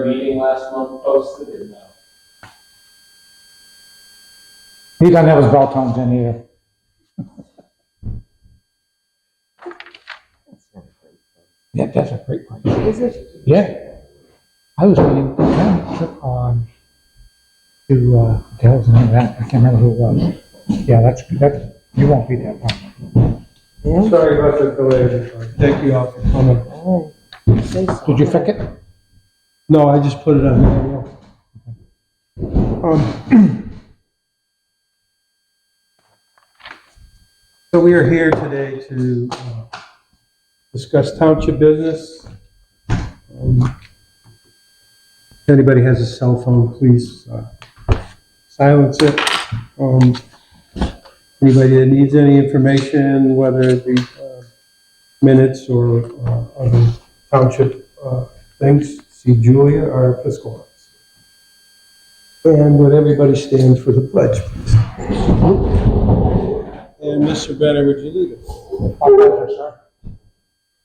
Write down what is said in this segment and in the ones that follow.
meeting last month posted or no? He doesn't have his bell tones in here. Yeah, that's a great point. Is it? Yeah. I was waiting for them to tell us that. I can't remember who it was. Yeah, that's, you won't be that long. Yeah. Sorry about the delay. Thank you all for coming. All right. Did you fix it? No, I just put it on video. So we are here today to discuss township business. If anybody has a cell phone, please silence it. Anybody that needs any information, whether it be minutes or other township things, see Julia, our fiscal officer. And would everybody stand for the pledge, please? And Mr. Benner, would you lead us? My pleasure, sir.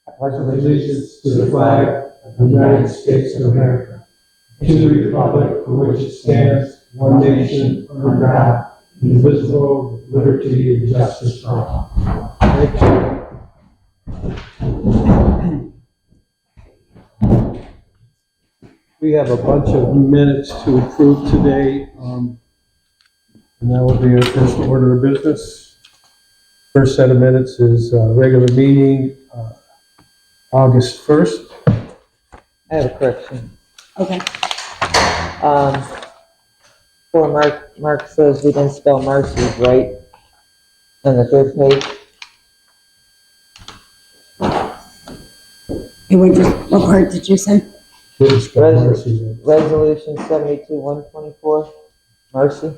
I pledge Allegiance to the flag of the United States of America, to the republic for which it stands, one nation, under God, indivisible, with liberty and justice for all. Thank you. We have a bunch of minutes to approve today, and that will be our first order of business. First set of minutes is regular meeting, August 1st. I have a correction. Okay. Mark says we didn't spell Marcy's right on the third page. What part did you say? Resolution 72-124, Marcy.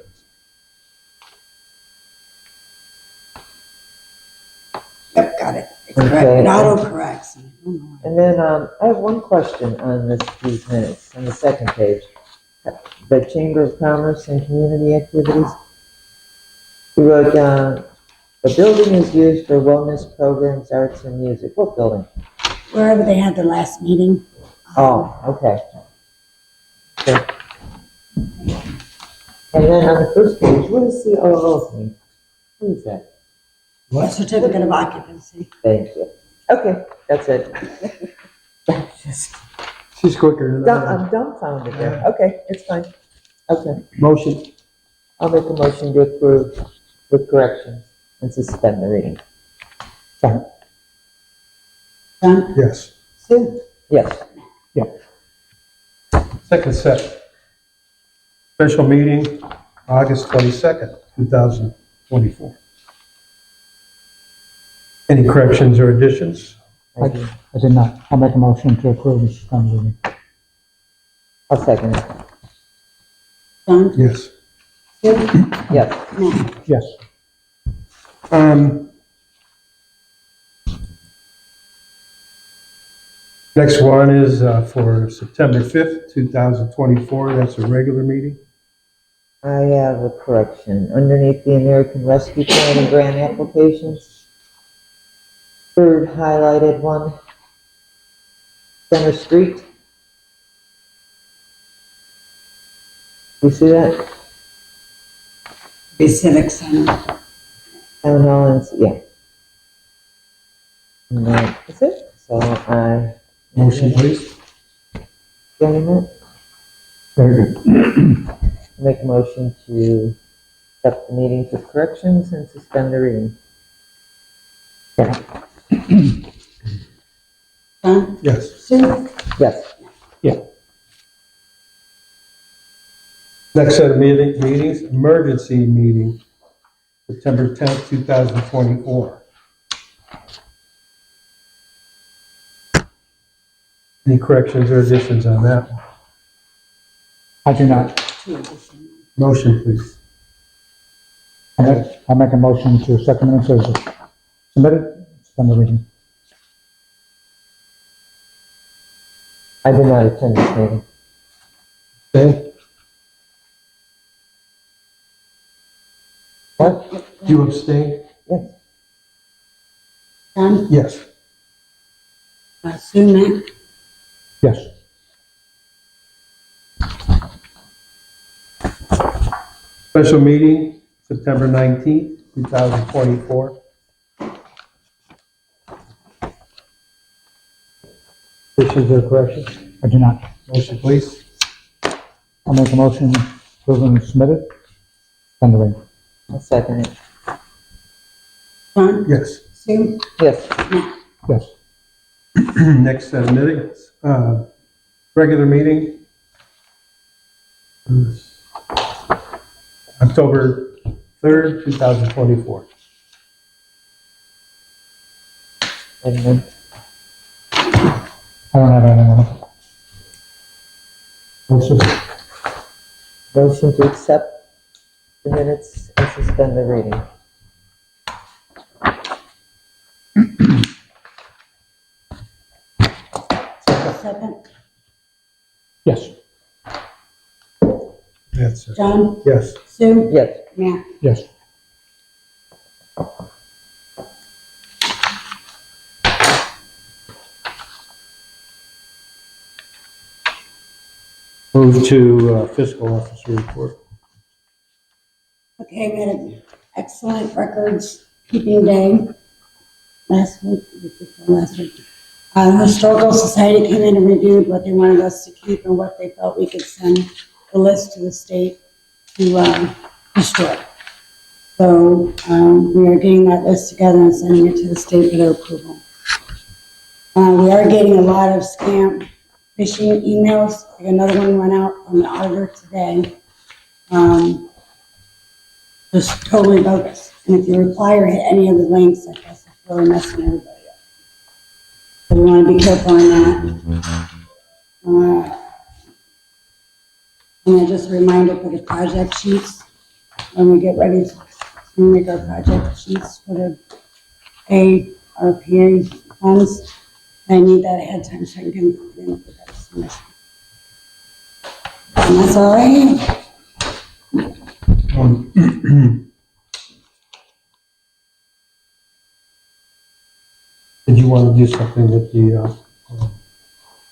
Yep, got it. Okay. It auto corrects. And then I have one question on these minutes, on the second page. The Chamber of Commerce and Community Activities. We wrote down, the building is used for wellness programs, arts, and music. What building? Wherever they had the last meeting. Oh, okay. Okay. And then on the first page, what does COO mean? What is that? A certificate of occupancy. Thank you. Okay, that's it. She's quicker than I am. I'm dumbfounded there. Okay, it's fine. Okay, Motion. I'll make a motion to approve with corrections and suspend the reading. Done? Yes. Sue? Yes. Second set. Special meeting, August 22nd, 2024. Any corrections or additions? I do. I did not. I'll make a motion to approve this meeting. I'll second it. Done? Yes. Yes. No. Yes. Next one is for September 5th, 2024. That's a regular meeting. I have a correction. Underneath the American Rescue Plan and grant applications, third highlighted one, Center Street. You see that? The Civic Center. Town Hall and, yeah. And that's it. So I. Motion, please. Getting it? Very good. Make a motion to accept the meeting for corrections and suspend the reading. Done? Yes. Sue? Yes. Next set of meetings, emergency meeting, September 10th, 2024. Any corrections or additions on that one? I do not. Motion, please. I'll make a motion to accept the minutes as submitted, suspend the reading. I did not attend this meeting. Okay. What? Do you abstain? Yes. Done? Yes. Sue, Matt? Yes. Special meeting, September 19th, 2024. Additions or corrections? I do not. Motion, please. I'll make a motion, approve and submit it. Send the ring. I'll second it. John, Yes. Sue, Yes. Matt. Yes. Next set of meetings, regular meeting. October 3rd, 2024. And then, I don't have anything on it. Motion. motion to accept the minutes and suspend the reading. Second, Yes. That's it. John, Yes. Sue, Yes. Matt. Yes. Move to fiscal officer report. Okay, we had an excellent records keeping day last week, week before last week. The Historical Society came in and reviewed what they wanted us to keep and what they felt we could send the list to the state to destroy. So we are getting that list together and sending it to the state for their approval. We are getting a lot of scam phishing emails. Like another one went out from the auditor today. Just totally bogus. And if you reply or hit any of the links, I guess it's really messing everybody up. So we want to be careful on that. And then just a reminder for the project sheets, when we get ready to make our project sheets for the ARPA funds, I need that ahead of time so I can put it in for that submission. And that's all I have. Did you want to do something with the,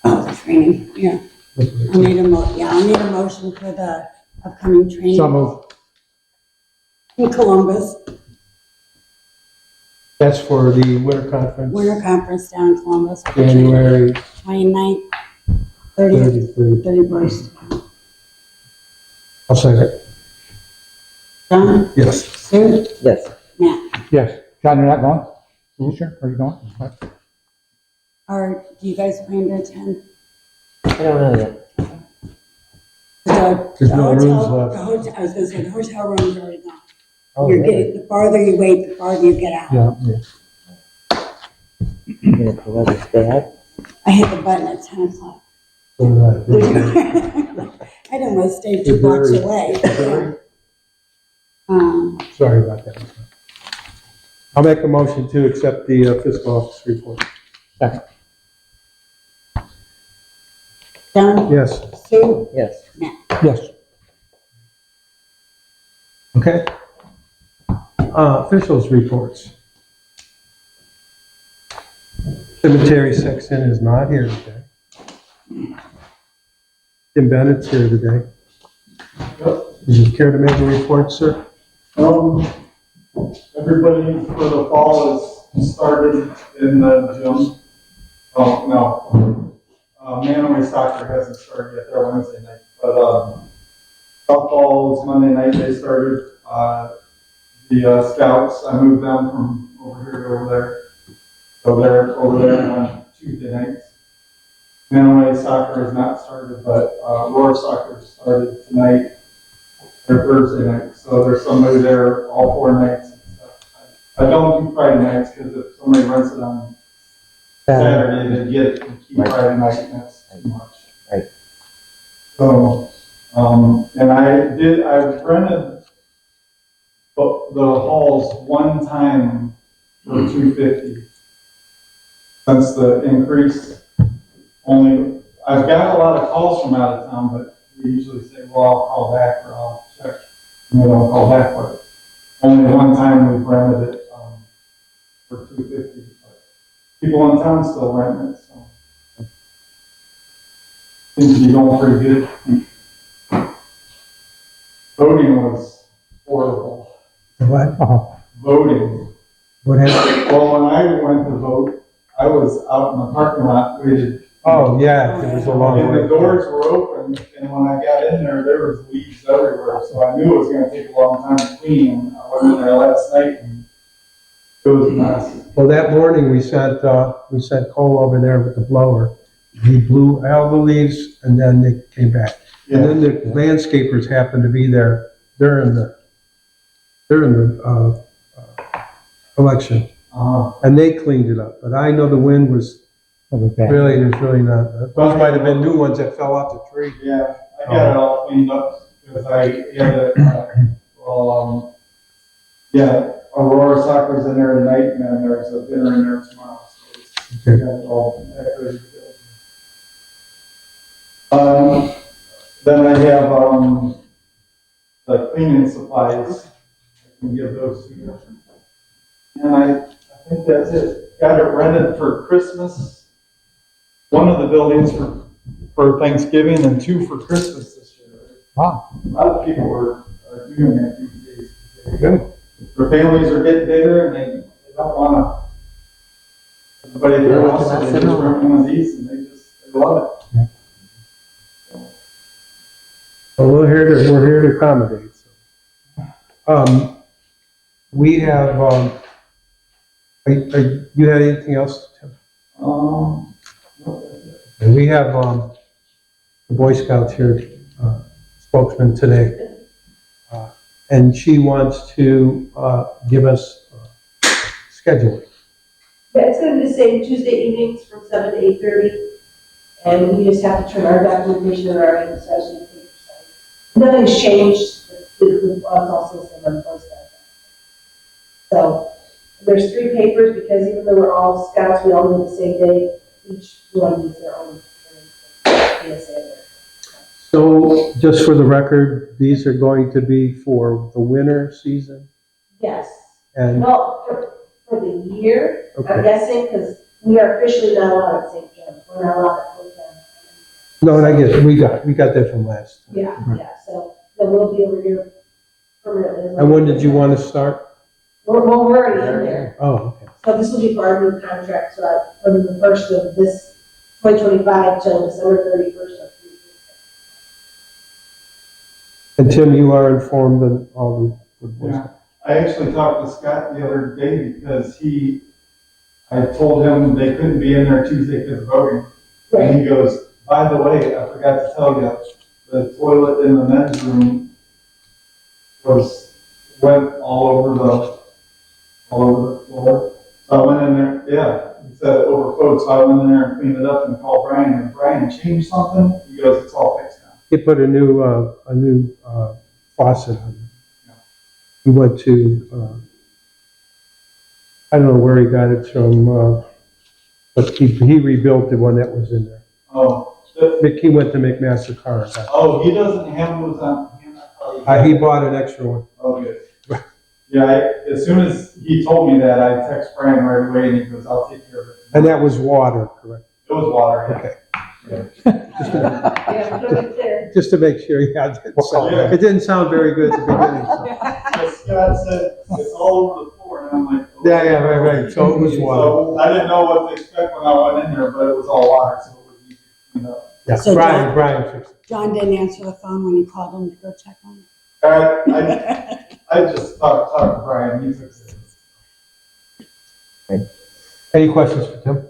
Oh, the training, yeah. with I need a motion for the upcoming training So moved. in Columbus, that's for the winter conference? winter conference down in Columbus. January 29th, 30th, 30th. 31st. I'll second. John, Yes. Sue, Yes. Matt. Yes. John, you're not going? Are you sure? Are you going? What? Or do you guys plan to attend? I don't know yet. There's no rooms left. I was gonna say, the hotel room's already gone. Oh, You're really? getting, the farther you wait, the farther you get out. Yeah. And if the weather's bad, I hit the button at 10 o'clock. So, I didn't want to stay 2 blocks away. Sorry about that. I'll make a motion to accept the fiscal office report. Second. John, Yes. Sue, yes. Matt. Yes. Okay. Officials reports. Cemetery section is not here today. Tim Bennett's here today. Would you care to make a report, sir? Everybody for the fall is started in the gym. Oh, no. Mantua soccer hasn't started yet, they're Wednesday night. But softball is Monday night, they started. The scouts, I moved them from over here to over there. So they're over there on Tuesday nights. Mantua soccer has not started, but Roar soccer started tonight or Thursday night. So there's somebody there all 4 nights. I don't do Friday nights because if somebody rents it on Saturday, they get it and keep Friday night, and that's too much. Right. So, and I rented the halls one time for $250 since the increase. Only, I've got a lot of calls from out of town, but we usually say, well, I'll call back or I'll check, and we don't call back, but only one time we've rented it, for $250. But people in town still rent it, so. Seems to be going pretty good. Voting was horrible. What? Oh, Voting. What happened? Well, when I went to vote, I was out in the parking lot waited. Oh, yeah, it was a long And way. the doors were open, and when I got in there was leaves everywhere, so I knew it was gonna take a long time to clean. I went in there last night and it was a mess. Well, that morning we sent Cole over there with the blower. He blew all the leaves and then they came back. And then the landscapers happened to be there during the election. And they cleaned it up, but I know the wind was that was bad. there's really not, those might have been new ones that fell off the tree. Yeah, I got it all cleaned up because I had it, yeah, Aurora Soccer's in there tonight and then there's a dinner in there tomorrow. So Okay. got it all ready to go. Then I have, the cleaning supplies. I can give those to you. And I think that's it. Got it rented for Christmas. One of the buildings for Thanksgiving and two for Christmas this year. Wow. A lot of people are doing that these days. Good. Their families are getting bigger and they don't wanna, everybody at their house, so they just rent one of these and they love it. Well, we're here to accommodate. So. We have, you had anything else, Tim? No, And we have, the Boy Scouts here, spokesman today. And she wants to, give us, scheduling. Yeah, it's gonna be the same Tuesday evenings from 7 to 8:30, and we just have to turn our documentation and our items, especially paper sign. Nothing's changed, it's also the same on both sides. So, there's 3 papers, because even though we're all scouts, we all meet the same day, each one needs their own. PSA. So, just for the record, these are going to be for the winter season, Yes, and, well, for the year, I'm okay. guessing, because we are officially not allowed at St. John's, we're not allowed at Old Town. No, and I get it, we got that from last time. Yeah, so then we'll be over here permanently. And when did you want to start? We're already in there. Oh, okay. So this will be for our new contract, so from the first of this 2025 till December 31st of 2026. And Tim, you are informed of all the Boy Yeah. Scouts? I actually talked to Scott the other day because I told him they couldn't be in there Tuesday because of voting. And he goes, by the way, I forgot to tell you, the toilet in the men's room went all over the floor. So I went in there, yeah, he said it overflowed, so I went in there and cleaned it up and called Brian, and Brian changed something, he goes, it's all fixed now. He put a new faucet on it. He went to, I don't know where he got it from, but he rebuilt the one that was in there. Oh, He went to McMaster Car. he doesn't have those on hand. He bought an extra one. Oh, good. Yeah, as soon as he told me that, I text Brian right away and he goes, I'll take care of it. And that was water, correct? It was water, Okay. Yeah, put it there. Just to make sure, yeah. Yeah. It didn't sound very good at the beginning. So. yeah. Scott said, it's all over the floor, and I'm like. oh. Yeah, right. So it was water. So I didn't know what to expect when I went in there, but it was all water, so it was easy to clean up. Yeah, So Brian fixed it. John didn't answer the phone when you called him to go check on it. All right, I just talked to Brian, he fixed it. Any questions for Tim?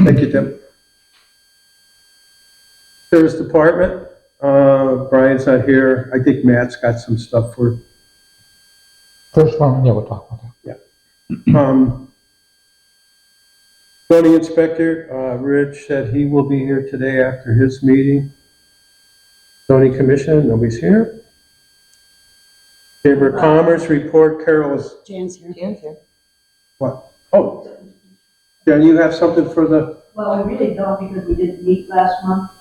Thank you, Tim. Service Department, Brian's not here. I think Matt's got some stuff for, First one, yeah, we'll talk about that. Zoning Inspector, Rich said he will be here today after his meeting. Zoning Commission, nobody's here. Chamber of Commerce report, Carol is, Jan's here. Jan's here. what? Oh, Jen, you have something for the, Well, I really don't, because we didn't meet last month.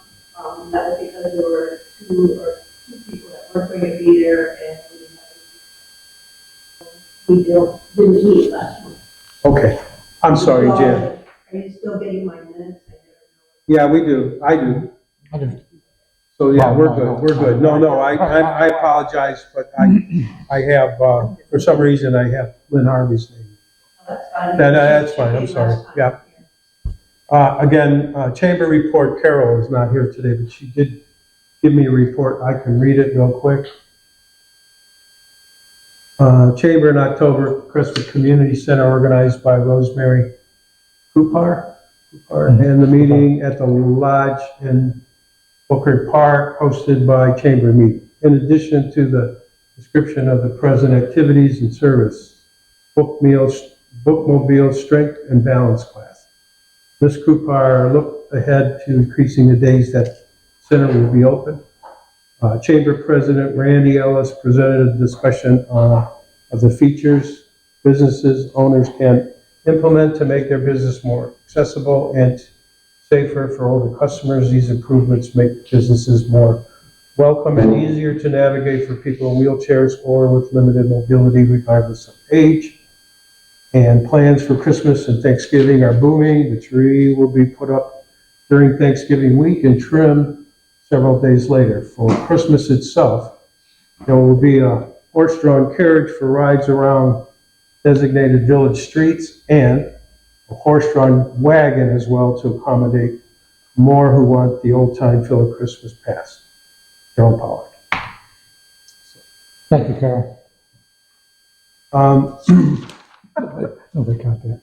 That was because there were two people that weren't going to be there, and we didn't meet last month. okay. I'm sorry, Jen. Are you still getting my minutes? I never know. Yeah, we do. I do. I do. So, yeah, Oh, we're no, good, we're good. No, I apologize, but I have, for some reason, I have Lynn Harvey's name. That's fine. That's fine, I'm sorry, yeah. Again, chamber report, Carol is not here today, but she did give me a report. I can read it real quick. Chamber in October, Crestwood Community Center organized by Rosemary Kupar, and the meeting at the Lodge in Booker Park hosted by Chamber meeting. In addition to the description of the present activities and service, bookmobile strength and balance class. Ms. Kupar looked ahead to increasing the days that center will be open. Chamber President Randy Ellis presented a discussion of the features businesses owners can implement to make their business more accessible and safer for older customers. These improvements make businesses more welcome and easier to navigate for people in wheelchairs or with limited mobility regardless of age. And plans for Christmas and Thanksgiving are booming. The tree will be put up during Thanksgiving week and trimmed several days later. For Christmas itself, there will be a horse-drawn carriage for rides around designated village streets and a horse-drawn wagon as well to accommodate more who want the old-time feel of Christmas past. Carol Pollack. Thank you, Carol. Nobody caught that.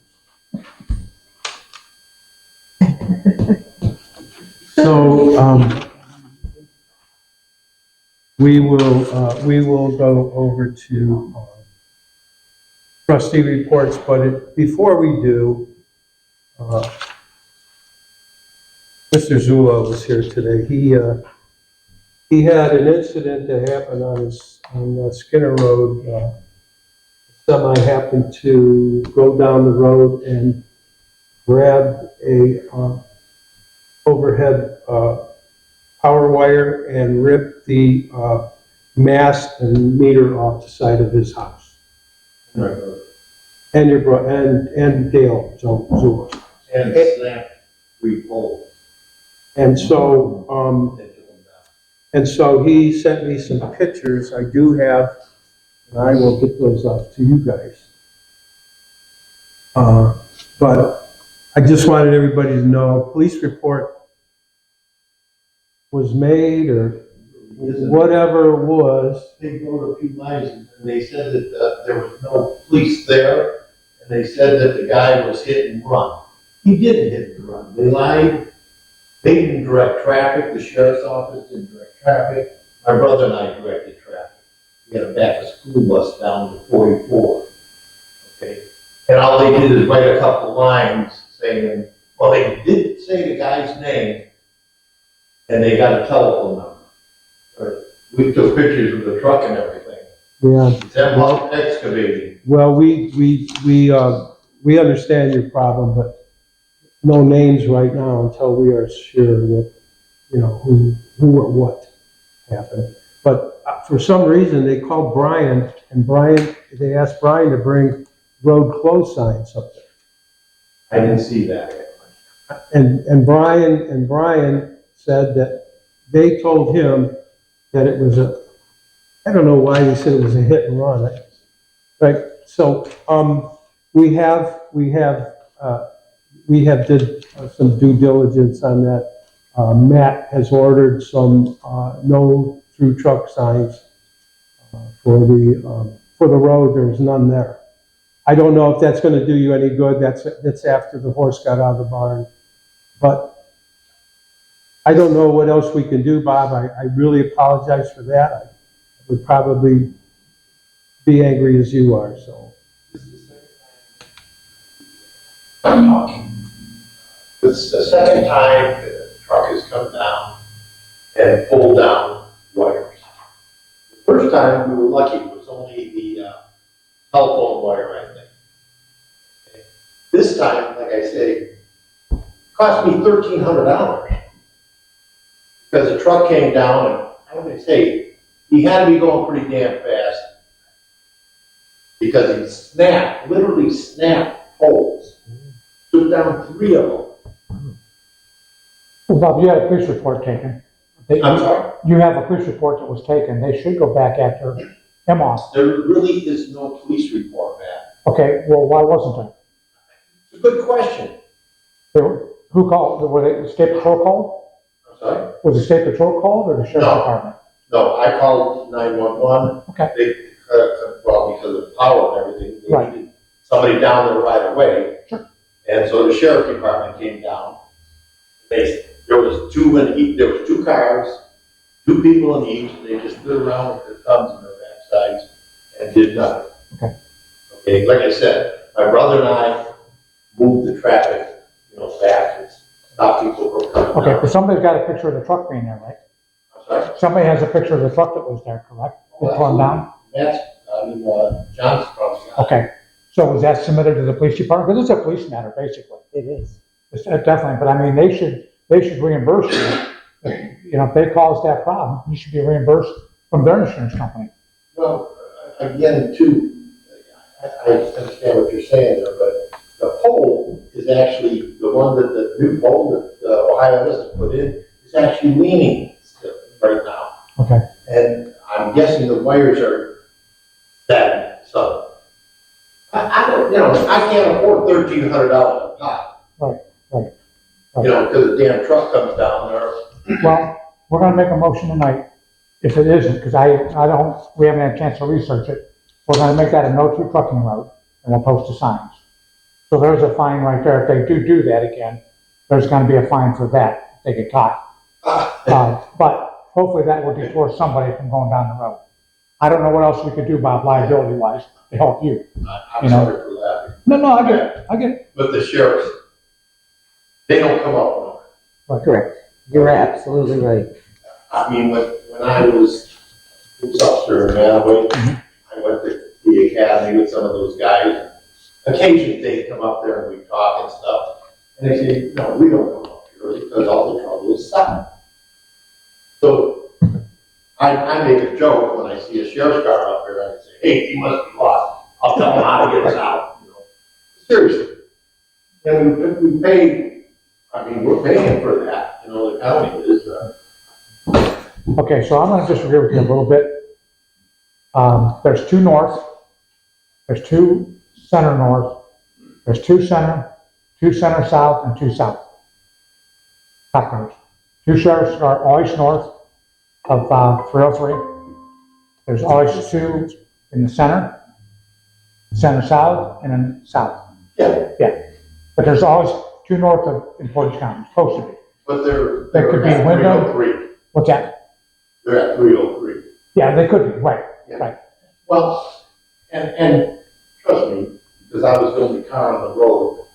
So, we will go over to trustee reports, but before we do, Mr. Zula was here today. He had an incident that happened on Skinner Road. Semi happened to go down the road and grab a overhead power wire and rip the mast and meter off the side of his house. Right. And and Dale Zula. And snap 3 poles. And so, he sent me some pictures. I do have, and I will get those off to you guys. But I just wanted everybody to know, a police report was made or whatever it was. They wrote a few lines and they said that there was no police there, and they said that the guy was hit and run. He didn't hit and run. They lied. They didn't direct traffic. The sheriff's office didn't direct traffic. My brother and I directed traffic. We had a back to school bus down to 44. Okay. And all they did is write a couple lines saying, well, they did say the guy's name, and they got a telephone number. But we took pictures of the truck and everything. Yeah. It's them excavating. Well, we understand your problem, but no names right now until we are sure that, who or what happened. But for some reason, they called Brian, and they asked Brian to bring road close signs up there. I didn't see that. And Brian said that they told him that it was I don't know why they said it was a hit and run. Right, so, we have did some due diligence on that. Matt has ordered some, no through truck signs, for the road. There's none there. I don't know if that's gonna do you any good. That's after the horse got out of the barn. But I don't know what else we can do, Bob. I really apologize for that. I would probably be angry as you are, so. It's the second time the truck has come down and pulled down wires. The first time we were lucky, it was only the telephone wire, I think. Okay. This time, like I say, it cost me $1,300 because the truck came down and I would say he had to be going pretty damn fast because he literally snapped poles, took down 3 of them. Well, Bob, you had a police report taken. I'm sorry? You have a police report that was taken, they should go back after Emos. There really is no police report, Matt. Okay, well, why wasn't It's a good question. there? Who called, were they, the state patrol called? I'm sorry? Was the state patrol called or the sheriff's No. department? No, I called 911. Okay. Well, because of power and everything, they Right. needed somebody down there right away. Sure. And so the sheriff department came down. There was two cars, two people in each, and they just stood around with their thumbs in their backsides and did nothing. Okay. Okay, like I said, my brother and I moved the traffic, back and stopped people from coming Okay, down. but somebody's got a picture of the truck being there, right? I'm sorry? Somebody has a picture of the truck that was there, correct? It's torn down? John's probably. Okay, so was that submitted to the police department? Because it's a police matter, basically. It is. It's definitely, but I mean, they should reimburse you. If they caused that problem, you should be reimbursed from their insurance company. Well, again, too, I understand what you're saying there, but the pole is actually, the one that the new pole that Ohio has put in, is actually leaning still right now. Okay, And I'm guessing the wires are bad, so. I don't, I can't afford $1,300 a pop. Right. Because the damn truck comes down there. well, we're gonna make a motion tonight. If it isn't, because we haven't had a chance to research it, we're gonna make that a no through trucking road, and we'll post the signs. So there's a fine right there. If they do that again, there's gonna be a fine for that, if they get caught. But hopefully that will deter somebody from going down the road. I don't know what else we could do, Bob, liability wise, to help you. I'm sorry for laughing. No, I get it. But the sheriffs, they don't come up with it. Correct. You're absolutely right. I mean, when I was police officer in Mantua, I went to the academy with some of those guys. Occasionally they'd come up there and we'd talk and stuff. And they say, no, we don't come up here because all the trouble is south. So I make a joke when I see a sheriff's car up there and I say, hey, he must be lost. I'll tell him how to get us out. Seriously. And we pay, we're paying for that, the county is, Okay, so I'm gonna disagree with you a little bit. There's two north, there's two center north, there's two center south, and two south. Top cars. Two sheriffs are always north of 303. There's always two in the center south, and then south. yeah. But there's always two north of Portage County, supposed to be. But they're That could be at Wyndham. 303. What's that? They're at 303. Yeah, they could be, right. Well, and trust me, because I was the only car on the road,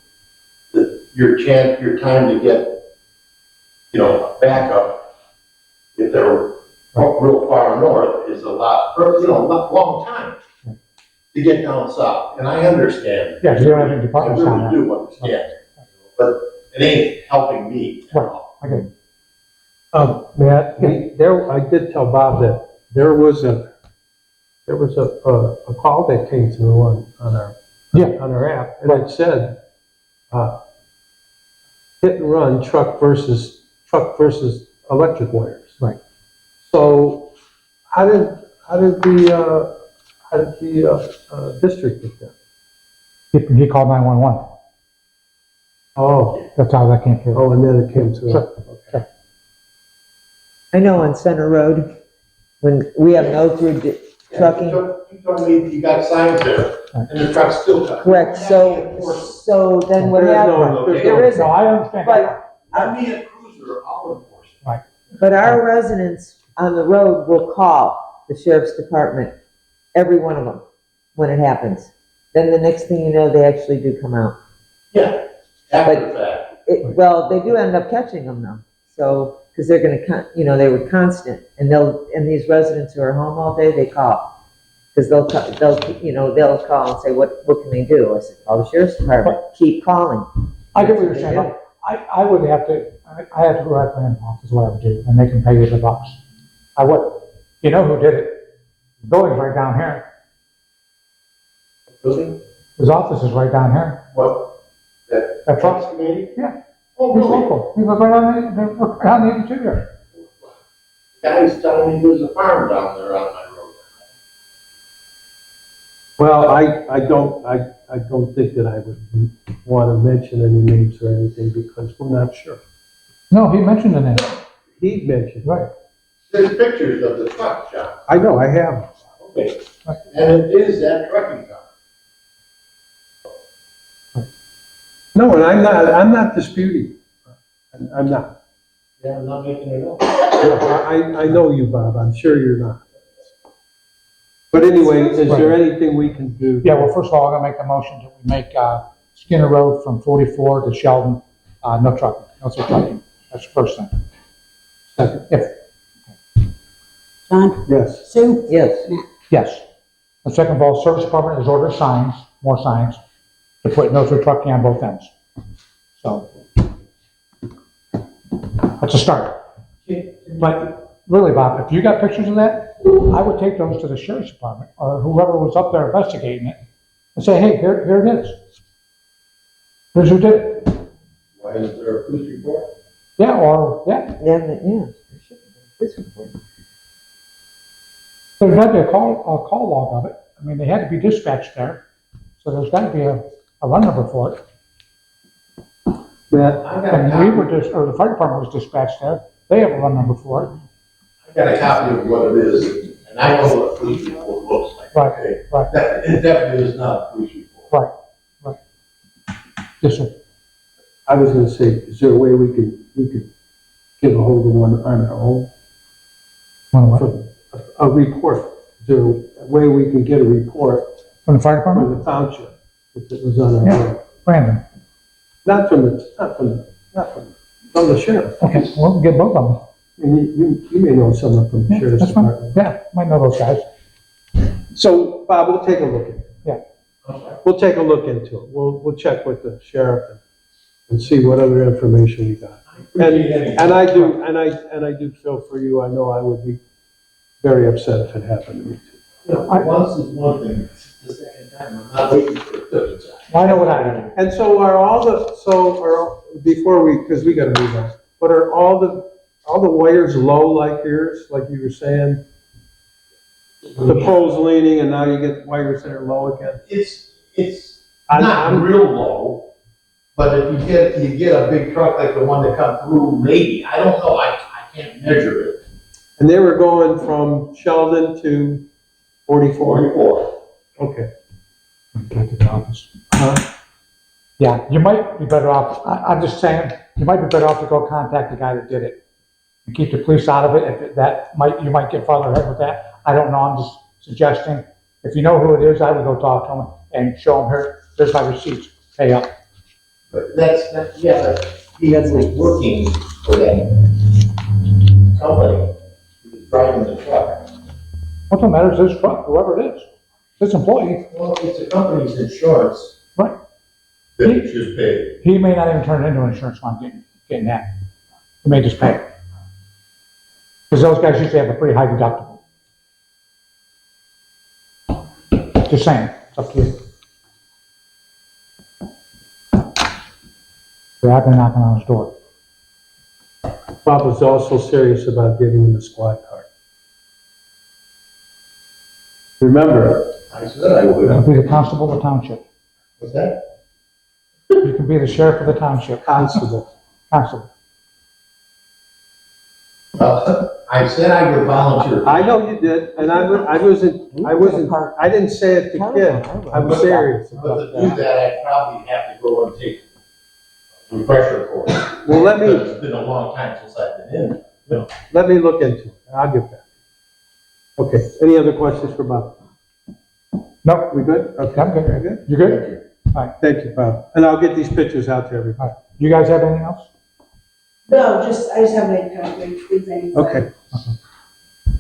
that your time to get, a backup, if they're real far north, is a long time to get down south. And I understand. Yeah, 'cause you don't have any departments down I there. really do understand. But it ain't helping me at all. I get it. Matt, I did tell Bob that there was a call that came through on our app, and it said, hit and run truck versus electric wires. Right. So how did the district get that? He called 911. Oh, That's how that came through. and then it came through. Sure. Okay. I know on Center Road, when we have no through trucking, You told me you got signs there, and the truck's still coming. correct, so then what There's no- happens? there's There no- isn't, No, I understand. but, I'm being a cruiser, I'll enforce it. but our residents on the road will call the sheriff's department, every one of them, when it happens. Then the next thing you know, they actually do come out. Yeah, after the fact. Well, they do end up catching them though, so, because they're gonna, they were constant, and these residents who are home all day, they call. Because they'll call and say, what can they do? I said, call the sheriff's department, keep calling. I get what you're That's saying. they do. I would have to, I have to go after him, is what I would do, and they can pay you the bucks. I would. You know who did it? The building's right down here. Building? His office is right down here. What? That truck? Committee? Yeah. Oh, He's really? local. He was right on the 82 here. Guys telling me there's a farm down there on my road. Well, I don't think that I would want to mention any names or anything because we're not sure. No, he mentioned the name. He mentioned, Right. There's pictures of the truck, John. I know, I have. Okay. And it is that trucking company. No, and I'm not disputing. I'm not. Yeah, I'm not making it up. I know you, Bob, I'm sure you're not. But anyway, is there anything we can do? Yeah, well, first of all, I'm gonna make a motion that we make, Skinner Road from 44 to Sheldon, no trucking, no trucking. That's the first thing. Second. John, Yes. Sue, Yes, Yes. And second of all, service department has ordered signs, more signs, to put no through trucking on both ends. So, that's a start. But really, Bob, if you got pictures of that, I would take those to the sheriff's department or whoever was up there investigating it and say, hey, here it is. Here's who did it. Why is there a police report? Yeah, or, yeah, yeah, there should be a police report. there's got to be a call log of it. I mean, they had to be dispatched there. So there's got to be a run number for it. Matt, I got a And we copy. were or the fire department was dispatched there. They have a run number for it. I got a copy of what it is, and I know what a police report looks like. Right, Okay? right. It definitely is not a police report. Right. Yes, sir. I was gonna say, is there a way we could get a hold of one on our own? A report, is there a way we can get a report From the fire from department? the township if it was on our Yeah. road? Brandon. Not from the sheriff. Okay, well, we'll get both of them. And you may know someone from the Yeah, sheriff's that's fine. department. Yeah, might know those guys. So, Bob, we'll take a look at it. Okay. We'll take a look into it. We'll check with the sheriff and see what other information we got. And I do feel for you. I know I would be very upset if it happened to me too. You know, once is one thing, the second time, I'm not waiting for a third time. I know what I do. And so before because we gotta move on, but are all the wires low like yours, like you were saying? The pole's leaning and now you get wires that are low again? It's not real low, but if you get a big truck like the one that come through, maybe, I don't know, I can't measure it. And they were going from Sheldon to 44? 44. Okay. Back to the office. Yeah, you might be better off, I'm just saying, you might be better off to go contact the guy that did it. And keep the police out of it, you might get farther ahead with that. I don't know, I'm just suggesting. If you know who it is, I would go talk to him and show him, here's my receipts, pay up. But but he was working for that company, he was driving the truck. What the matter is his truck, whoever it is, his employee, Well, it's a company's insurance right? that it's just paid. He may not even turn it into an insurance fund getting that. He may just pay it. Because those guys usually have a pretty high deductible. Just saying, it's up to you. They're out there knocking on his door. Bob was also serious about getting him a squad car. Remember, I said I You would. can be the constable of the township. What's that? You can be the sheriff of the township. constable. Constable. I said I would volunteer. I know you did, and I didn't say it to kid. I was serious But about to do that. that, I probably have to go and take a refresher course. Well, Because it's been a long time since I've been in. let me look into it. I'll get back. Okay, any other questions for Bob? Nope, We good? Okay. I'm good. Very good. You good? Thank you, Bob. And I'll get these pictures out to everybody. You guys have anything else? No, I just have like kind of like things I need to say. Okay.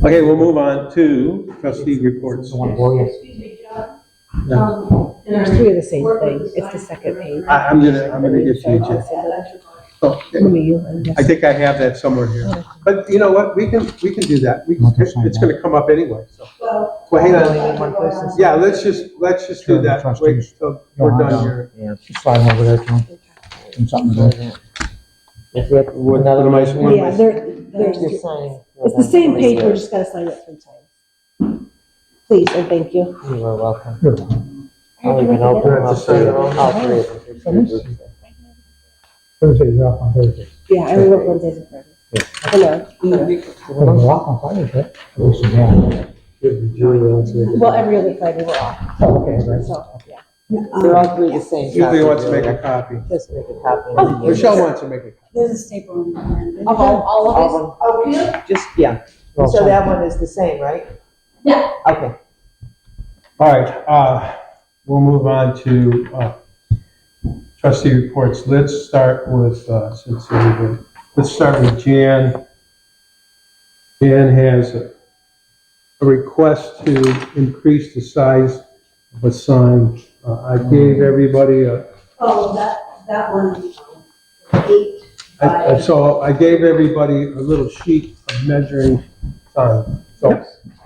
Okay, we'll move on to trustee reports. The one for you. Excuse me, John. No. In There's our three of the same work thing. with It's the sign- second page. I'm gonna get you, Jim. Yeah, that's your point. Oh, Maybe you and I think I have that somewhere here. But you know what? We can do that. It's gonna come up anyway, so. Well. Well, hang on. Only one person. Yeah, let's just do that. Wait till we're done here. Yeah. Just slide them over there to him. And something to do. If you have What another am I- one, what am Yeah, there's, you're signing. for It's the them. same page, we're just gonna sign it 3 times. Please, and thank you. You are welcome. Good. I'll even open them have to up sign for you. it all? All three of them. There's three groups there. Thursday, you're off on Thursday. Yeah, I only work Wednesdays and Fridays. Hello. You're off on Friday, right? At least you have. Well, every other Friday we're off, Oh, okay, right. so, yeah. They're all three the same. Usually copy, wants to make Julia. a copy. Just make a copy. Oh, Michelle wants to make a copy. there's a staple in there. All All of of us? them. Oh, yeah? Just, yeah. Well, So that one is the same, right? Yeah. Okay. All right, we'll move on to trustee reports. Let's start with, let's start with Jan. Jan has a request to increase the size of a sign. I gave everybody Oh, that one, 8 so I gave everybody a little sheet of measuring sign. So,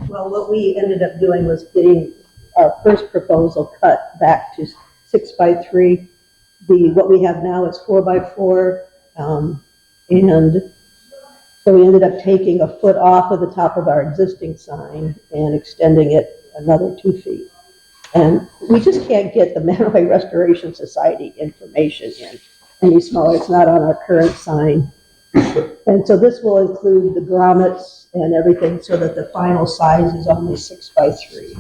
Well, what we ended up doing was getting our first proposal cut back to 6 by 3. What we have now is 4 by 4, and so we ended up taking a foot off of the top of our existing sign and extending it another 2 feet. And we just can't get the Mantua Restoration Society information in any smaller. It's not on our current sign. And so this will include the grommets and everything so that the final size is only 6 by 3.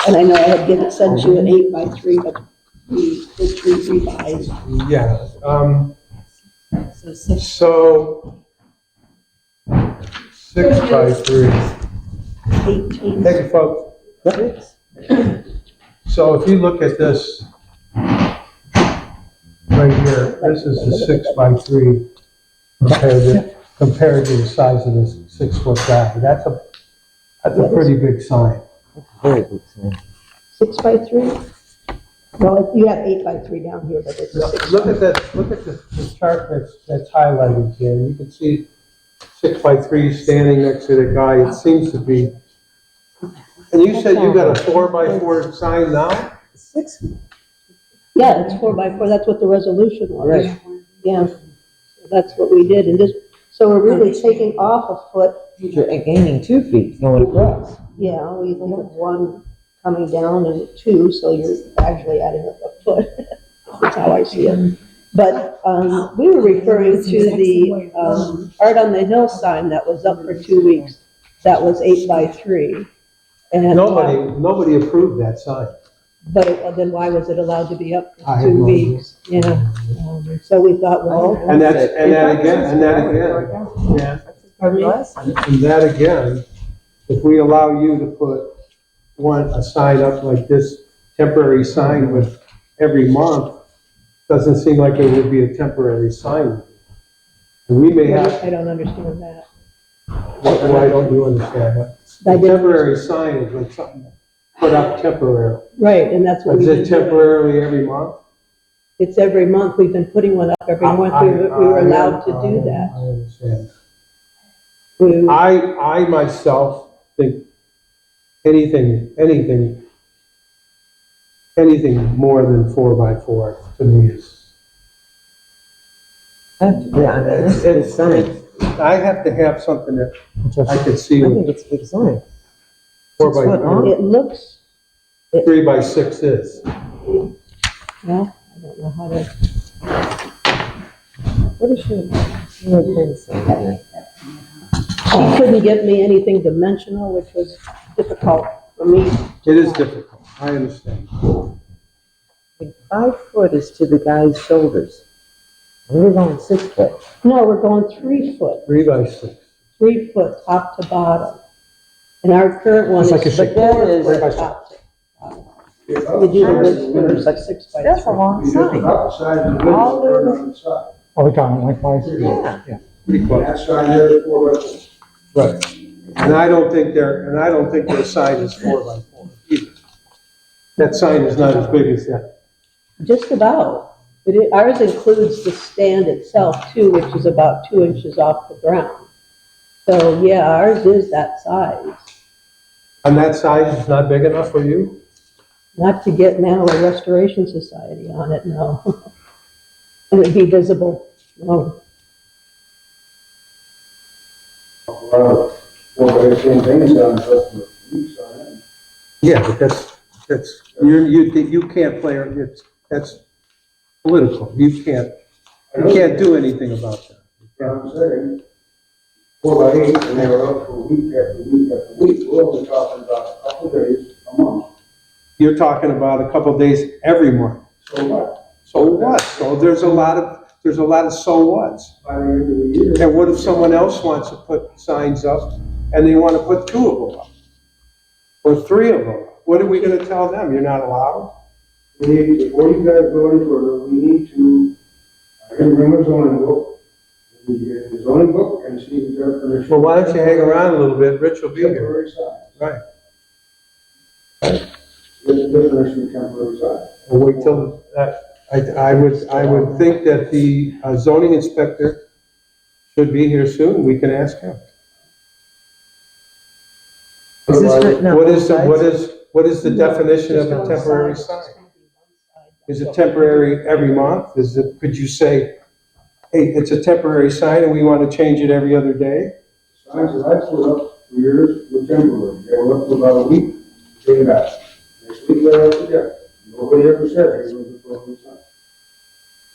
And I know I had sent you an 8 by 3, but we did revise. yeah, So six. so 6 by 3. 18. Thank you, folks. So if you look at this right here, this is a 6 by 3 compared to the size of this 6-foot guy. That's a pretty big sign. Very good sign. 6 by 3? Well, you have 8 by 3 down here, but it's a 6. Look at that, look at the chart that's highlighted here. You can see 6 by 3 standing next to the guy. It seems to be. And you said you got a 4 by 4 sign now? 6. Yeah, it's 4 by 4. That's what the resolution was. Right. Yeah, that's what we did. And just, so we're really taking off a foot. You're gaining 2 feet going across. Yeah, we think of 1 coming down and 2, so you're actually adding a foot. That's how I see it. But we were referring to the Art on the Hill sign that was up for 2 weeks. That was 8 by 3. And Nobody approved that sign. but then why was it allowed to be up I for have 2 no weeks? Yeah. So we thought, well, And that again, yeah. And that again, if we allow you to put a sign up like this, temporary sign with every month, doesn't seem like it would be a temporary sign. And we may have, I don't understand that. why don't you understand that? I A didn't- temporary sign is like something put up temporarily. Right, and that's what Is we it did. temporarily every month? It's every month. We've been putting one up every month. We were allowed to do that. I understand. We- I myself think anything more than 4 by 4 to me is. Yeah, I mean, it's a good sign. I have to have something that It's I just- could see I what think it's a good sign. 4 6 by foot long. 4, It looks, 3 by 6 is. well, I don't know how to, What is your pen say? she couldn't give me anything dimensional, which was difficult for me. It is difficult, I understand. 5 foot is to the guy's shoulders. And we're going 6 foot. No, we're going 3 foot, 3 by 6. 3 foot top to bottom. And our current one It's is like a 4 six- that foot is- top to bottom. You do the width, it's like 6 by 3. That's a long sign. All the Are we talking lengthwise? Yeah. Pretty close. Right. And I don't think their sign is 4 by 4 either. That sign is not as big as that. Just about. Ours includes the stand itself too, which is about 2 inches off the ground. So, yeah, ours is that size. And that size is not big enough for you? Not to get now a restoration society on it, no. It would be visible. Oh, Yeah, but you can't play, that's political. You can't do anything about that. I'm saying, 4 by 8, and they were up for week after week after week, we're only talking about a couple days a month. You're talking about a couple days every month. So what? So what? So there's a lot of so whats. By the end of the year. And what if someone else wants to put signs up and they want to put 2 of them up? Or 3 of them up? What are we gonna tell them? You're not allowed? We need, before you guys go any further, we need to, I can bring a zoning book. We get the zoning book and see the definition. Well, why don't you hang around a little bit? Rich will be here. Temporary sign. Right. Get the definition of temporary sign. We'll wait till, I would think that the zoning inspector should be here soon. We can ask him. Is this written on What both is, sides? what is the definition of a temporary sign? Is it temporary every month? Could you say, hey, it's a temporary sign and we want to change it every other day? Signs that I put up for years were temporary. They were up for about a week, take it back. Next week, they're up again. Nobody ever said it was a permanent sign.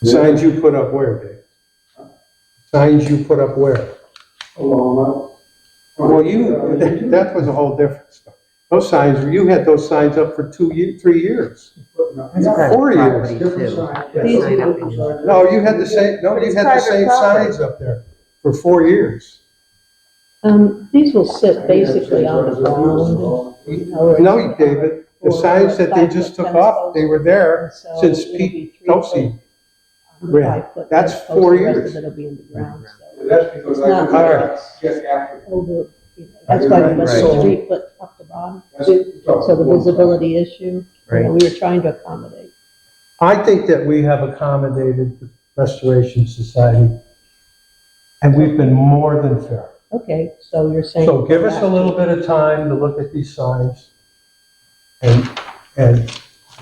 Signs you put up where, Dave? Signs you put up where? Along Well, that was a whole different stuff. Those signs, you had those signs up for 3 years. That's private 4 years. property, Different too. sign. These- Different sign. No, you had the same, But you it's had the private same property. signs up there for 4 years. These will sit basically on the ground. No, David, the signs that they just took off, they were there since Pete Kelsey. ran. That's 4 years. It'll be in the ground, so. That's because It's I not did get after. over, that's why we must Right. have 3 foot up to bottom. That's it. So the visibility issue, Right. we were trying to accommodate. I think that we have accommodated the Restoration Society, and we've been more than fair. Okay, so you're saying. So give us a little bit of time to look at these signs, and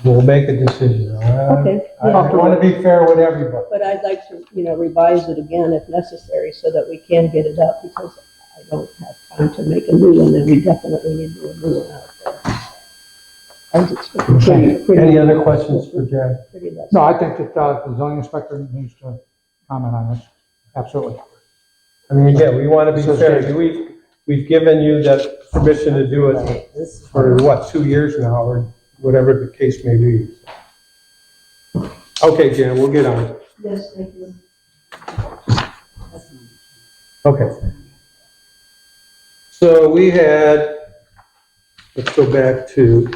we'll make a decision. Okay, I yeah. want to be fair with everybody. But I'd like to, revise it again if necessary so that we can get it up because I don't have time to make a new one and we definitely need to do a new one out there. It's pretty- Any other questions for Jay? pretty less- No, I think that the zoning inspector needs to comment on this, absolutely. I mean, again, we want to be So fair. Jay- We've given you that permission to do it Right, this is- for what, 2 years now, or whatever the case may be. Okay, Jan, we'll get on it. Yes, thank you. Okay. So we had, let's go back to,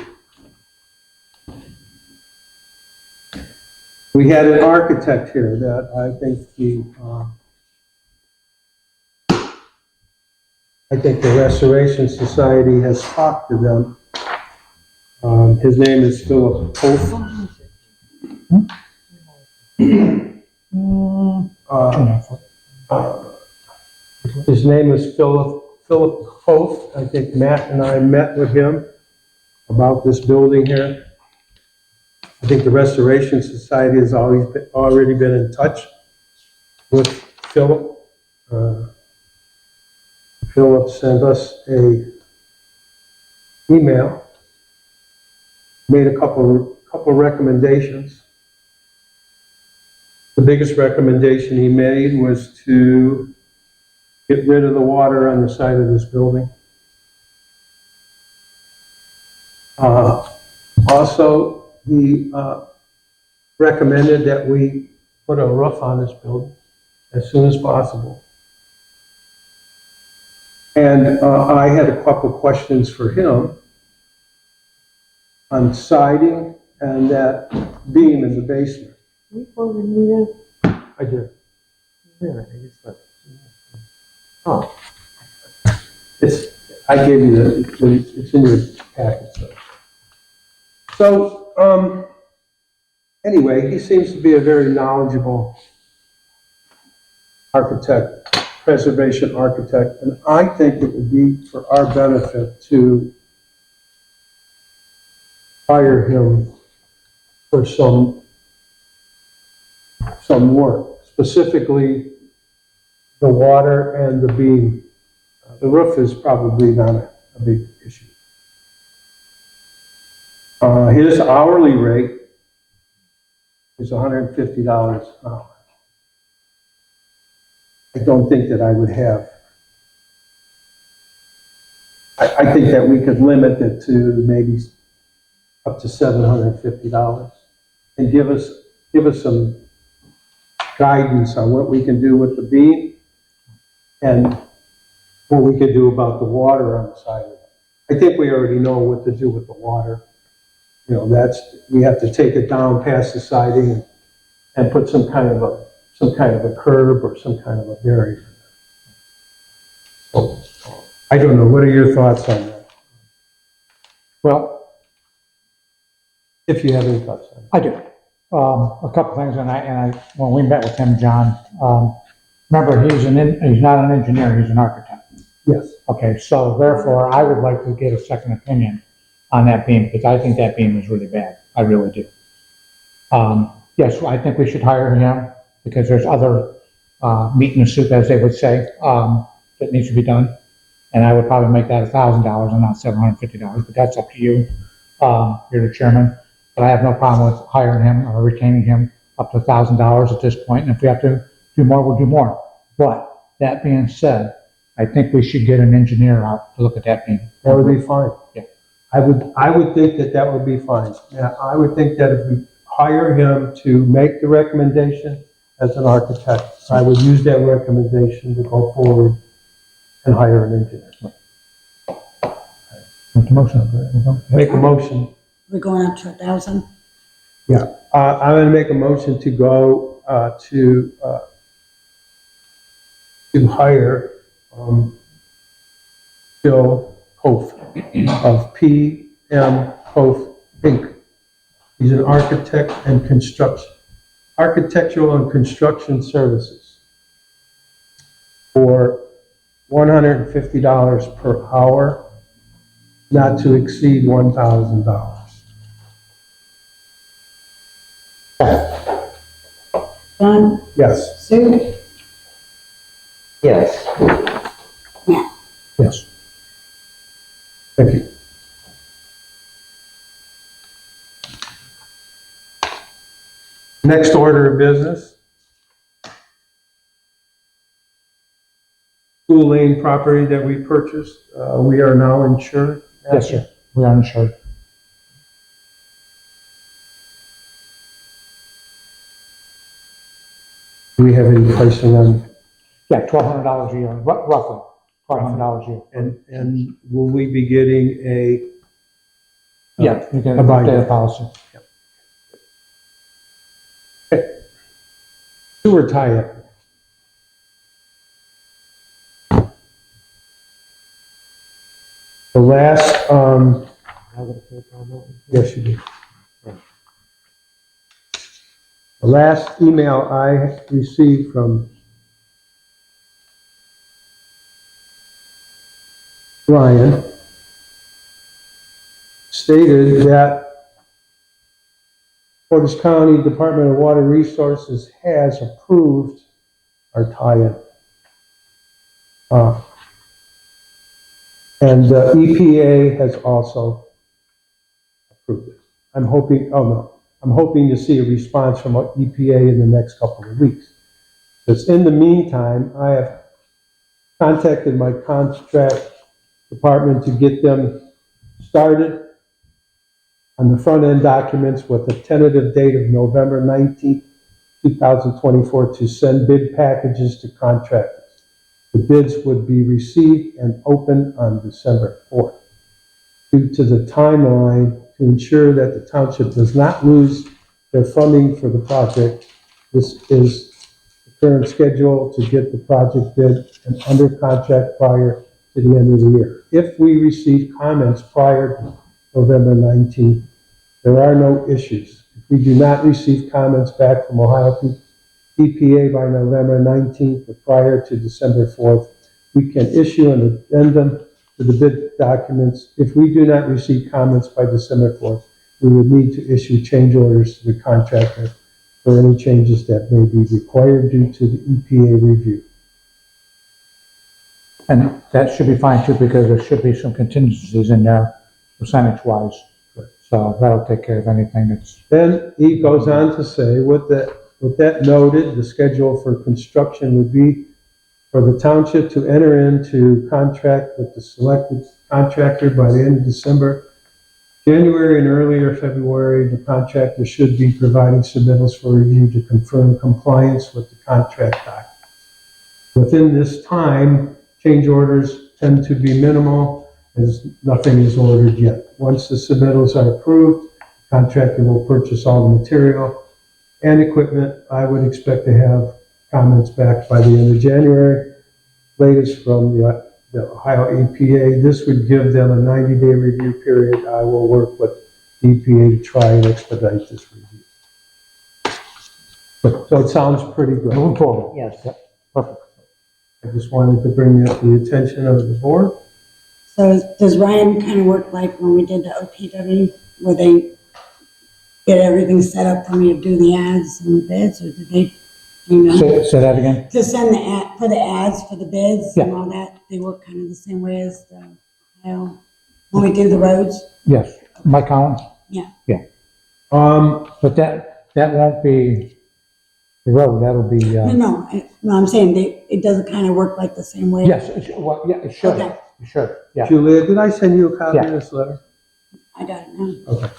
we had an architect here that I think the Restoration Society has talked to them. His name is Philip Hof. His name is Philip Hof. I think Matt and I met with him about this building here. I think the Restoration Society has already been in touch with Philip. Philip sent us a email, made a couple recommendations. The biggest recommendation he made was to get rid of the water on the side of this building. Also, he recommended that we put a roof on this building as soon as possible. And I had a couple questions for him on siding and that beam in the basement. You forwarded me that? I did. Really, I just looked. Oh, I gave you it's in your packet. So, anyway, he seems to be a very knowledgeable architect, preservation architect, and I think it would be for our benefit to hire him for some work, specifically the water and the beam. The roof is probably not a big issue. His hourly rate is $150 an hour. I don't think that I would have. I think that we could limit it to maybe up to $750 and give us some guidance on what we can do with the beam and what we could do about the water on the side of it. I think we already know what to do with the water. You know, we have to take it down past the siding and put some kind of a curb or some kind of a barrier. So, I don't know, what are your thoughts on that? Well, If you have any thoughts on it. I do. A couple things, when we met with him, John, remember, he's not an engineer, he's an architect. Yes. Okay, so therefore, I would like to get a second opinion on that beam, because I think that beam is really bad. I really do. Yes, I think we should hire him, because there's other, meat in the soup, as they would say, that needs to be done. And I would probably make that $1,000 and not $750, but that's up to you. You're the chairman, but I have no problem with hiring him or retaining him up to $1,000 at this point. And if we have to do more, we'll do more. But that being said, I think we should get an engineer out to look at that beam. That would be fine. Yeah. I would think that would be fine. Yeah, I would think that if we hire him to make the recommendation as an architect, I would use that recommendation to go forward and hire an engineer. Make a motion. Make a motion. We're going up to 1,000. Yeah, I'm gonna make a motion to go, to hire, Bill Hof of PM Hof Inc. He's an architectural and construction services for $150 per hour, not to exceed $1,000. John, Yes. Sue, Yes. Yes. Thank you. Next order of business. School Lane property that we purchased, we are now insured. Yes, sir. We are insured. Do we have any pricing on, Yeah, $1,200 a year, roughly $1,200 a year. and will we be getting a? Yeah, you can a binder. update the policy. Sewer tie-up. The last, yes, you do. The last email I received from Ryan stated that Portage County Department of Water Resources has approved our tie-in. And the EPA has also approved it. I'm hoping to see a response from EPA in the next couple of weeks. Because in the meantime, I have contacted my contract department to get them started on the front-end documents with a tentative date of November 19th, 2024 to send bid packages to contractors. The bids would be received and opened on December 4th. Due to the timeline to ensure that the township does not lose their funding for the project, this is the current schedule to get the project bid and under contract prior to the end of the year. If we receive comments prior to November 19th, there are no issues. If we do not receive comments back from Ohio EPA by November 19th or prior to December 4th, we can issue an addendum to the bid documents. If we do not receive comments by December 4th, we would need to issue change orders to the contractor for any changes that may be required due to the EPA review. And that should be fine too, because there should be some contingencies in there, percentage wise. So that'll take care of anything that's, Then he goes on to say, with that noted, the schedule for construction would be for the township to enter into contract with the selected contractor by the end of December. January and earlier February, the contractor should be providing submittals for review to confirm compliance with the contract documents. Within this time, change orders tend to be minimal, as nothing is ordered yet. Once the submittals are approved, the contractor will purchase all the material and equipment. I would expect to have comments back by the end of January, latest from the Ohio EPA. This would give them a 90-day review period. I will work with EPA to try and expedite this review. So it sounds pretty good. moving forward. Yes. Perfect. I just wanted to bring that to the attention of the board. So does Ryan kind of work like when we did the OPW, where they get everything set up for me to do the ads and the bids, or did they, do you know? Say that again? To send the ad, for the ads, for the bids and Yeah. all that, they work kind of the same way as the, when we do the roads? Yes. Mike Collins? Yeah. Yeah. But that won't be the road, that'll be, No, I'm saying it doesn't kind of work like the same way? yes, well, yeah, it should, Okay. it should, yeah. Julia, did I send you a copy Yeah. of this letter? I got it now. Okay.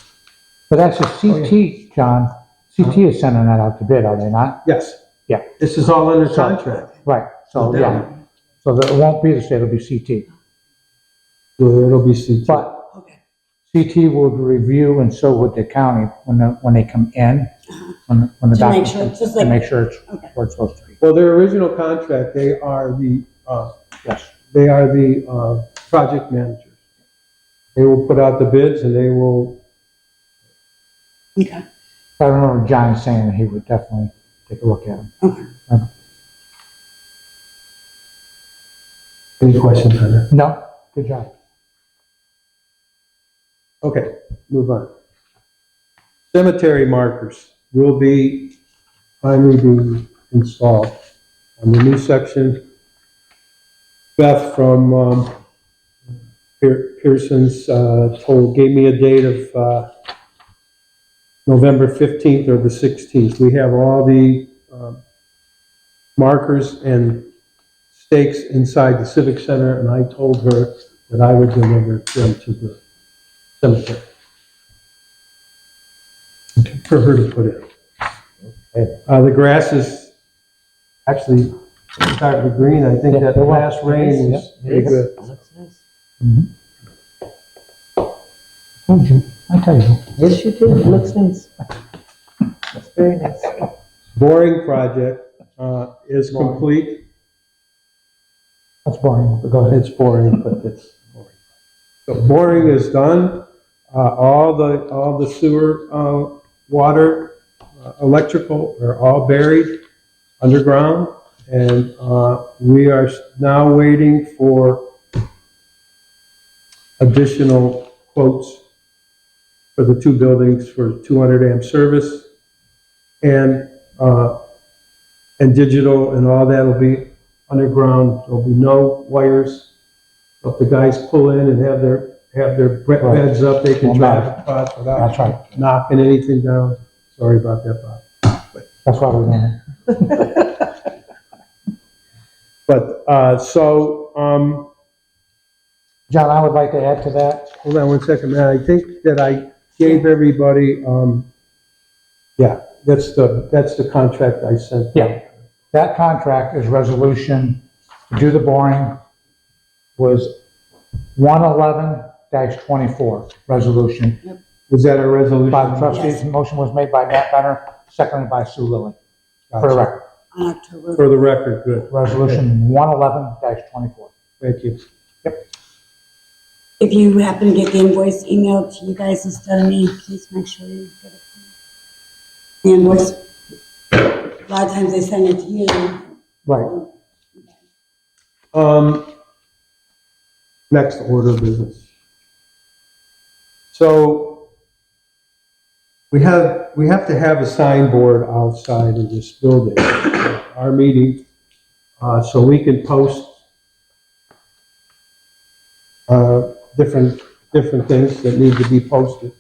But actually CT, John, CT is sending that out to bid, are they not? Yes. Yeah. This is all under So- contract. Right, so, yeah. So that it won't be the state, it'll be CT. So it'll be CT. Okay. CT would review and so would the county when they come in, when the To make documents, sure, it's just to like, make sure it's okay. where it's supposed to be. Well, their original contract, they are the project managers. They will put out the bids and they will, Okay. I remember John saying that he would definitely take a look at them. Okay. any questions on that? No, good job. Okay, move on. Cemetery markers will be finally being installed on the new section. Beth from Pearson's gave me a date of November 15th or the 16th. We have all the markers and stakes inside the Civic Center, and I told her that I would deliver them to the cemetery for her to put in. The grass is actually starting to green. I think that last rain was pretty good. Looks nice. Told you, I tell you. Yes, you do. It looks nice. That's very nice. Boring project is complete. That's boring, but go ahead. It's boring, but it's boring. So boring is done. All the sewer, water, electrical are all buried underground, and we are now waiting for additional quotes for the two buildings for 200 amp service, and digital, and all that will be underground. There'll be no wires. If the guys pull in and have their beds up, they can Well, drive across That's without right. knocking anything down. Sorry about that, Bob. That's why we're doing it. But, John, I would like to add to that. hold on one second, man. I think that I gave everybody, yeah, that's the contract I sent. Yeah. That contract is resolution to do the boring was 111-24 resolution. Was that a resolution? By the trustees, motion was made by Matt Benner, seconded by Sue Lilly. For the record, On October. For the record, good. resolution 111-24. Thank you. If you happen to get the invoice emailed to you guys instead of me, please make sure you get it. The invoice. A lot of times they send it to you. Right. Next order of business. So, we have to have a signboard outside of this building, our meeting, so we can post different things that need to be posted.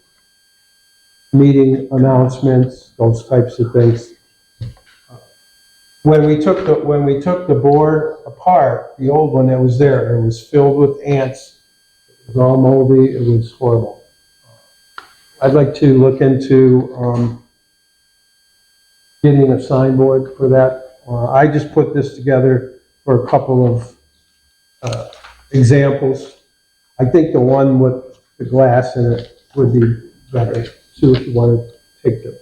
Meeting announcements, those types of things. When we took the board apart, the old one that was there, it was filled with ants. It was all moldy, it was horrible. I'd like to look into, getting a signboard for that. I just put this together for a couple of, examples. I think the one with the glass in it would be better, too, if you want to take the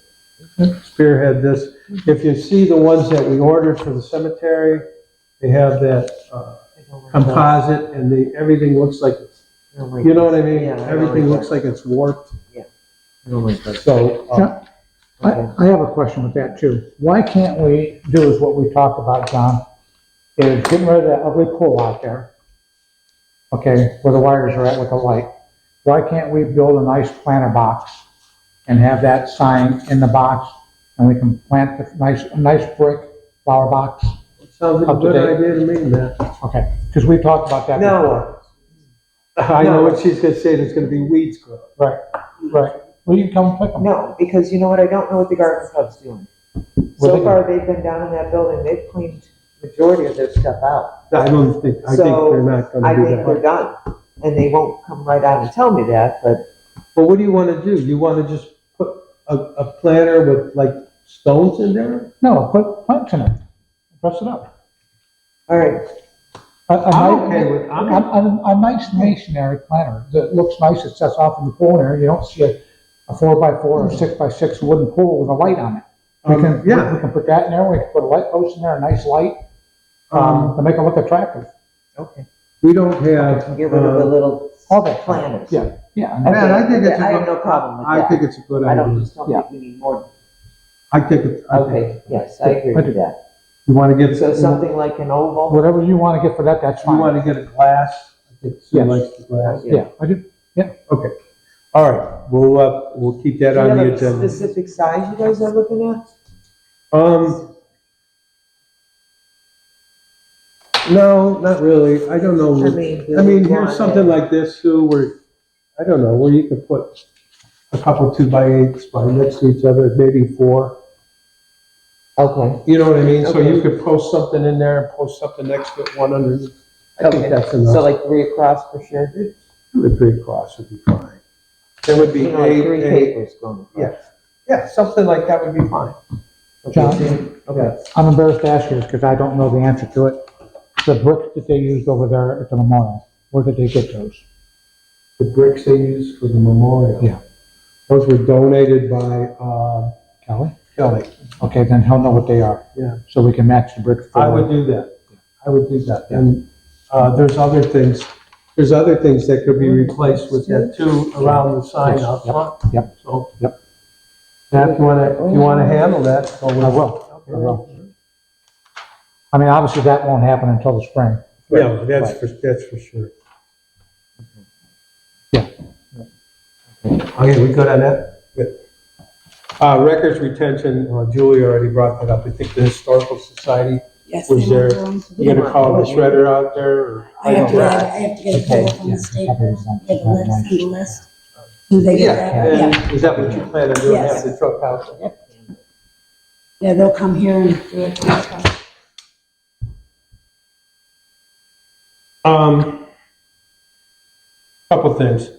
spearhead this. If you see the ones that we ordered for the cemetery, they have that composite and everything looks like, you know what I mean? Yeah, Everything looks like it's warped. I don't like that. So, I have a question with that too. Why can't we do is what we talked about, John, is getting rid of that ugly pole out there, okay, where the wires are at with the light. Why can't we build a nice planter box and have that sign in the box, and we can plant a nice brick flower box? it sounds like a Up to good date. idea to me, man. Okay, because we talked about that before. No, I know what she's gonna say, there's gonna be weeds growing. Right, right. Well, you can come pick them. no, because you know what, I don't know what the garden club's doing. What So they far, they've been down in that building, they've cleaned majority of their stuff out. I think So, they're not I gonna do think they're that. done, and they won't come right out and tell me that, but Well, what do you wanna do? You wanna just put a planter with like stones in there? No, put planks in it. Dress it up. all right. I'm okay with- I'm- A nice masonry planter that looks nice, it sets off in the corner, you don't see a 4x4 or 6x6 wooden pole with a light on it. We can put that in there, we can put a light post in there, a nice light, to make it look attractive. Okay. We don't have. Get rid of the little All that planters. Yeah, yeah. Okay, Man, I think it's a I have good- no problem with I that. think it's a good I don't, idea. just don't think we need more. I think it's. Okay, yes, I agree with that. You wanna get, So something like an oval? Whatever you wanna get for that, that's you fine. wanna get a glass? I think Sue Yes. likes the glass. Yeah, I do. Okay. All right, we'll keep that Do you on have the a agenda. specific size you guys are looking at? No, not really. I don't know. I mean, do I mean, you here's want something it- like this, Sue, where, I don't know, where you could put a couple 2x8s by next to each other, maybe 4. Okay, You know what I mean? So Okay. you could post something in there and post something next to it, one underneath. I think okay. that's So enough. like 3 across for sure? 2 or 3 across would be fine. There would be You know, like 8, 3 8. papers going across. Yeah. Yeah, something like that would be fine. John, Okay. I'm embarrassed to ask you this because I don't know the answer to it. The bricks that they used over there at the memorial, where did they get those? The bricks they used for the memorial. Yeah. Those were donated by, Kelly? Kelly. Okay, then he'll know what they are. Yeah. So we can match the brick. I would do that. I would do that. And, there's other things that could be replaced with that too, around the sign out front. Yep. So. Yep. Now, if you wanna handle that, go with it. I will. I will. I mean, obviously that won't happen until the spring. Yeah, that's for sure. Yeah. Okay, we good on that? Good. Records retention, Julie already brought that up. I think the Historical Society, Yes. Was they there- want to- you gonna call the shredder out there or? I have to don't get a Okay. call from Yeah. the state first, get the list, and the list. Do they Yeah, get that? Yeah, and is that what you plan on doing, Yes. have the truck out there? yeah, they'll come here and do it. Couple things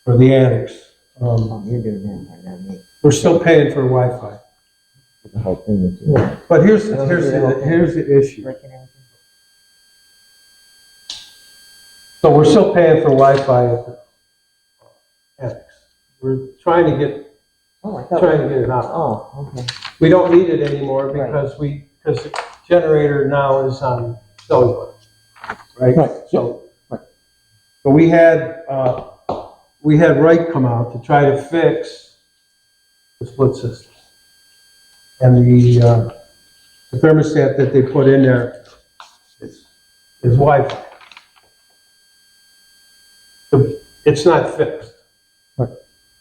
for the annex. Oh, you're doing that, not me. We're still paying for Wi-Fi, The whole thing with you. but here's the issue. Breaking everything. So we're still paying for Wi-Fi at the annex. We're trying to get Oh, I thought. it out. Oh, okay. We don't need it anymore Right. because the generator now is on cellular, right? Right. So, but we had Wright come out to try to fix the split system. And the thermostat that they put in there is Wi-Fi. It's not fixed. Right.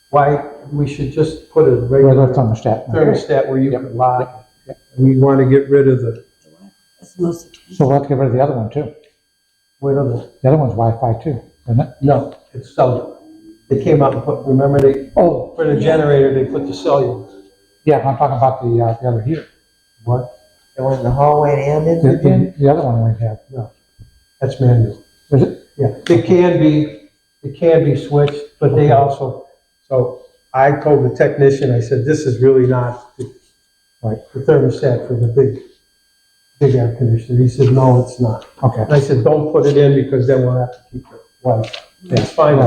why, we should just put a Regular regular thermostat. thermostat where you can lock it. We want to get rid of the, That's the most expensive. So let's get rid of the other one too. what other, The other one's Wi-Fi too, isn't it? no, it's cellular. They came out and put, remember they, Oh, for the generator, they put the cellular. yeah, I'm talking about the other heater. What? The one in the hallway and in the gym? The other one we have. That's manual. Is it? Yeah, it can be switched, but they also, so I told the technician, I said, this is really not the thermostat for the big air conditioner. He said, no, it's not. Okay. And I said, don't put it in because then we'll have to keep it white. It's fine.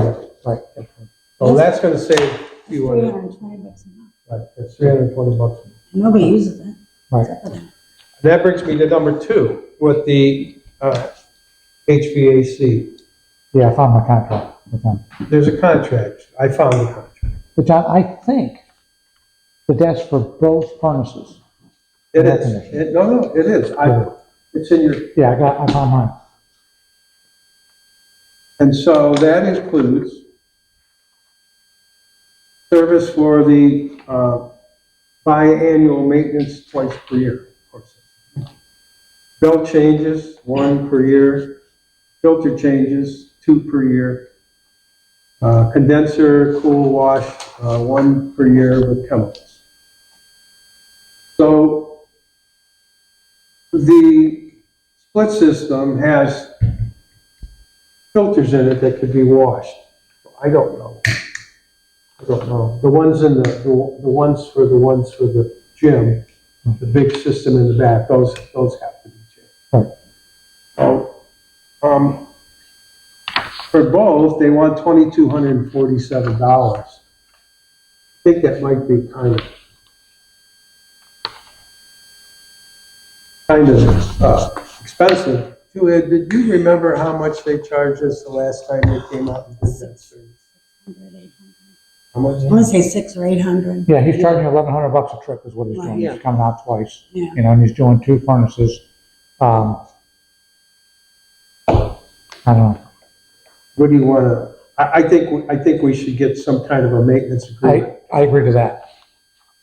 Right. So that's gonna save you, $320 a month. right, that's $320. Nobody uses it. Right. Except for them. That brings me to number 2 with the HVAC. Yeah, I found my contract with them. There's a contract. I found the contract. But John, I think that that's for both furnaces. It is. No, it is. It's in your, Yeah, I found mine. and so that includes service for the biannual maintenance twice per year. Belt changes, 1 per year. Filter changes, 2 per year. Condenser, cool wash, 1 per year with chemicals. So the split system has filters in it that could be washed. I don't know. The ones in the ones for the gym, the big system in the back, those have to be changed. Right. So, for both, they want $2,247. I think that might be kind of expensive. Julia, did you remember how much they charged us the last time they came out and did that service? 600, 800. How much? I want to say 600 or 800. Yeah, he's charging $1,100 a trip is what he's doing. Right. He's coming out twice. Yeah. You know, and he's doing 2 furnaces. I don't know. What do you want to, I think we should get some kind of a maintenance agreement. I agree to that.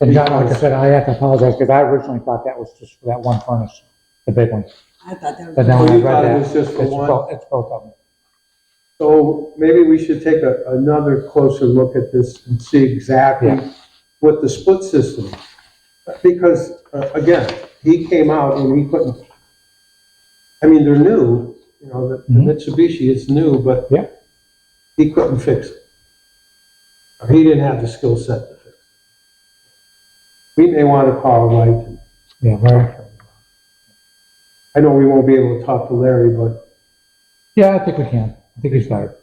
And John, like I said, I have to apologize because I originally thought that was just for that one furnace, the big one. I thought that was. But now Oh, I you read thought it that. was just for one? It's both of them. So maybe we should take another closer look at this and see exactly what the split system is. Because, again, he came out and he couldn't, I mean, they're new, you know, the Mitsubishi is new, but Yeah. he couldn't fix it. Or he didn't have the skill set to fix it. We may want to call Mike. Yeah, very. I know we won't be able to talk to Larry, but Yeah, I think we can. I think he's better.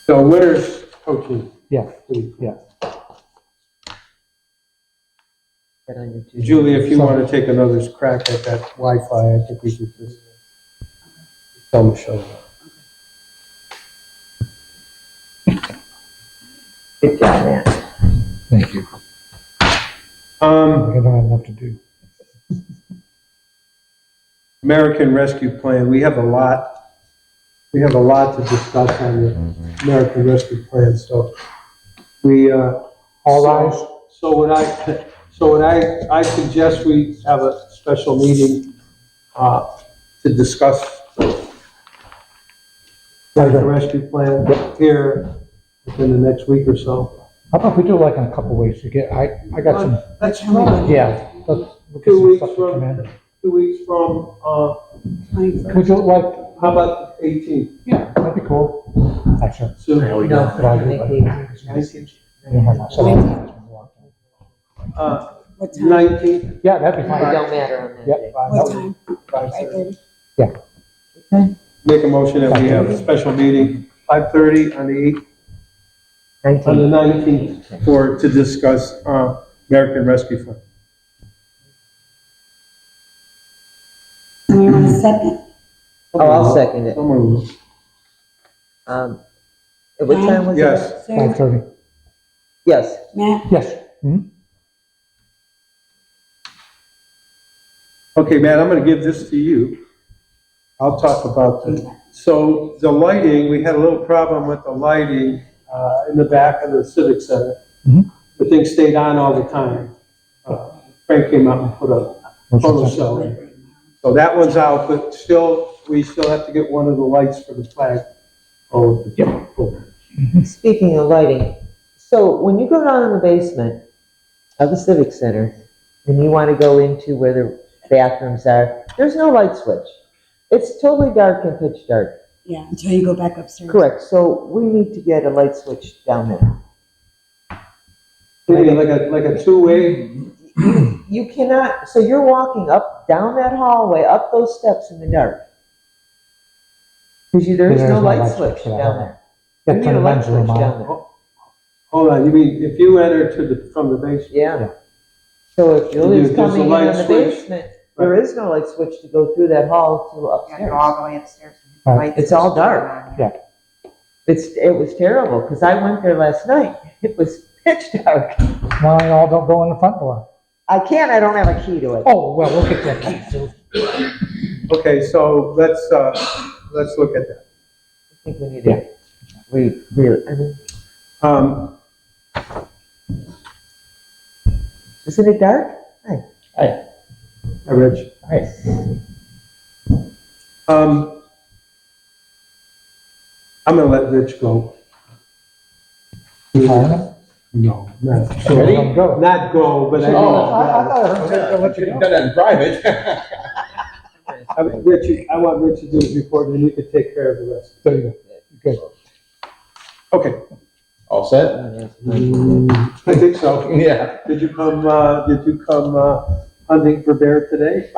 so winter's coaching. Yeah, yeah. Get on your two- Julie, if you want to take another crack at that Wi-Fi, I think we should just tell Michelle. Good job, man. Thank you. I don't have enough to do. American Rescue Plan, we have a lot to discuss on the American Rescue Plan, so we, All rise. So what I suggest we have a special meeting, to discuss the American Rescue Plan here within the next week or so. How about if we do like in a couple weeks to get, I got some, That's fine. yeah. We'll get 2 some weeks stuff to come in. from, 2 weeks from, Could we do it like, how about 18th? yeah, that'd be cool. Actually. So, No, I think we- What time? 19th? Yeah, that'd be It fine. don't matter on that Yep. day. What time? 5:30. 5:30? Make a motion that we have a special meeting, 5:30 on the 8th, on the 19th, to discuss, American Rescue Fund. Anyone want a second? Oh, I'll second it. Someone will. At what time was it? Yes. Sarah? 5:30. Yes. Matt? Yes. Mhm. Okay, Matt, I'm gonna give this to you. I'll talk about the So the lighting, we had a little problem with the lighting, in the back of the Civic Center. Mhm. The thing stayed on all the time. Frank came out and put a photo cell in. So that one's out, but still, we still have to get one of the lights for the flag. Oh, Speaking of lighting, so when you go down in the basement of the Civic Center and you want to go into where the bathrooms are, there's no light switch. It's totally dark and pitch dark. Yeah, until you go back upstairs. Correct, so we need to get a light switch down there. Maybe like a two-way. You cannot, so you're walking up, down that hallway, up those steps in the dark. Because there's no light switch for that. down there. You You have to need turn a the light men's room switch on. down there. Hold on, you mean if you enter from the basement? Yeah. So if Julie's There's a coming in light on the switch. basement, there is no light switch to go through that hall to Yeah, upstairs. go all the way upstairs. Right. It's all dark. Yeah. It was terrible, because I went there last night. It was pitch dark. Why y'all don't go in the front door? I don't have a key to it. Oh, well, we'll get that key, Sue. Okay, so let's look at that. I think we need to, we really, I mean, Um, isn't it dark? Hi, Rich. Hi. I'm gonna let Rich go. Retirement? No, not, So let him go. not go, but I I mean, thought I heard you say, let you go. Done that in private. I want Rich to do his report, and then you can take care of the rest. There you go. Good. Okay. All set? I think so. Yeah. Did you come hunting for bear today?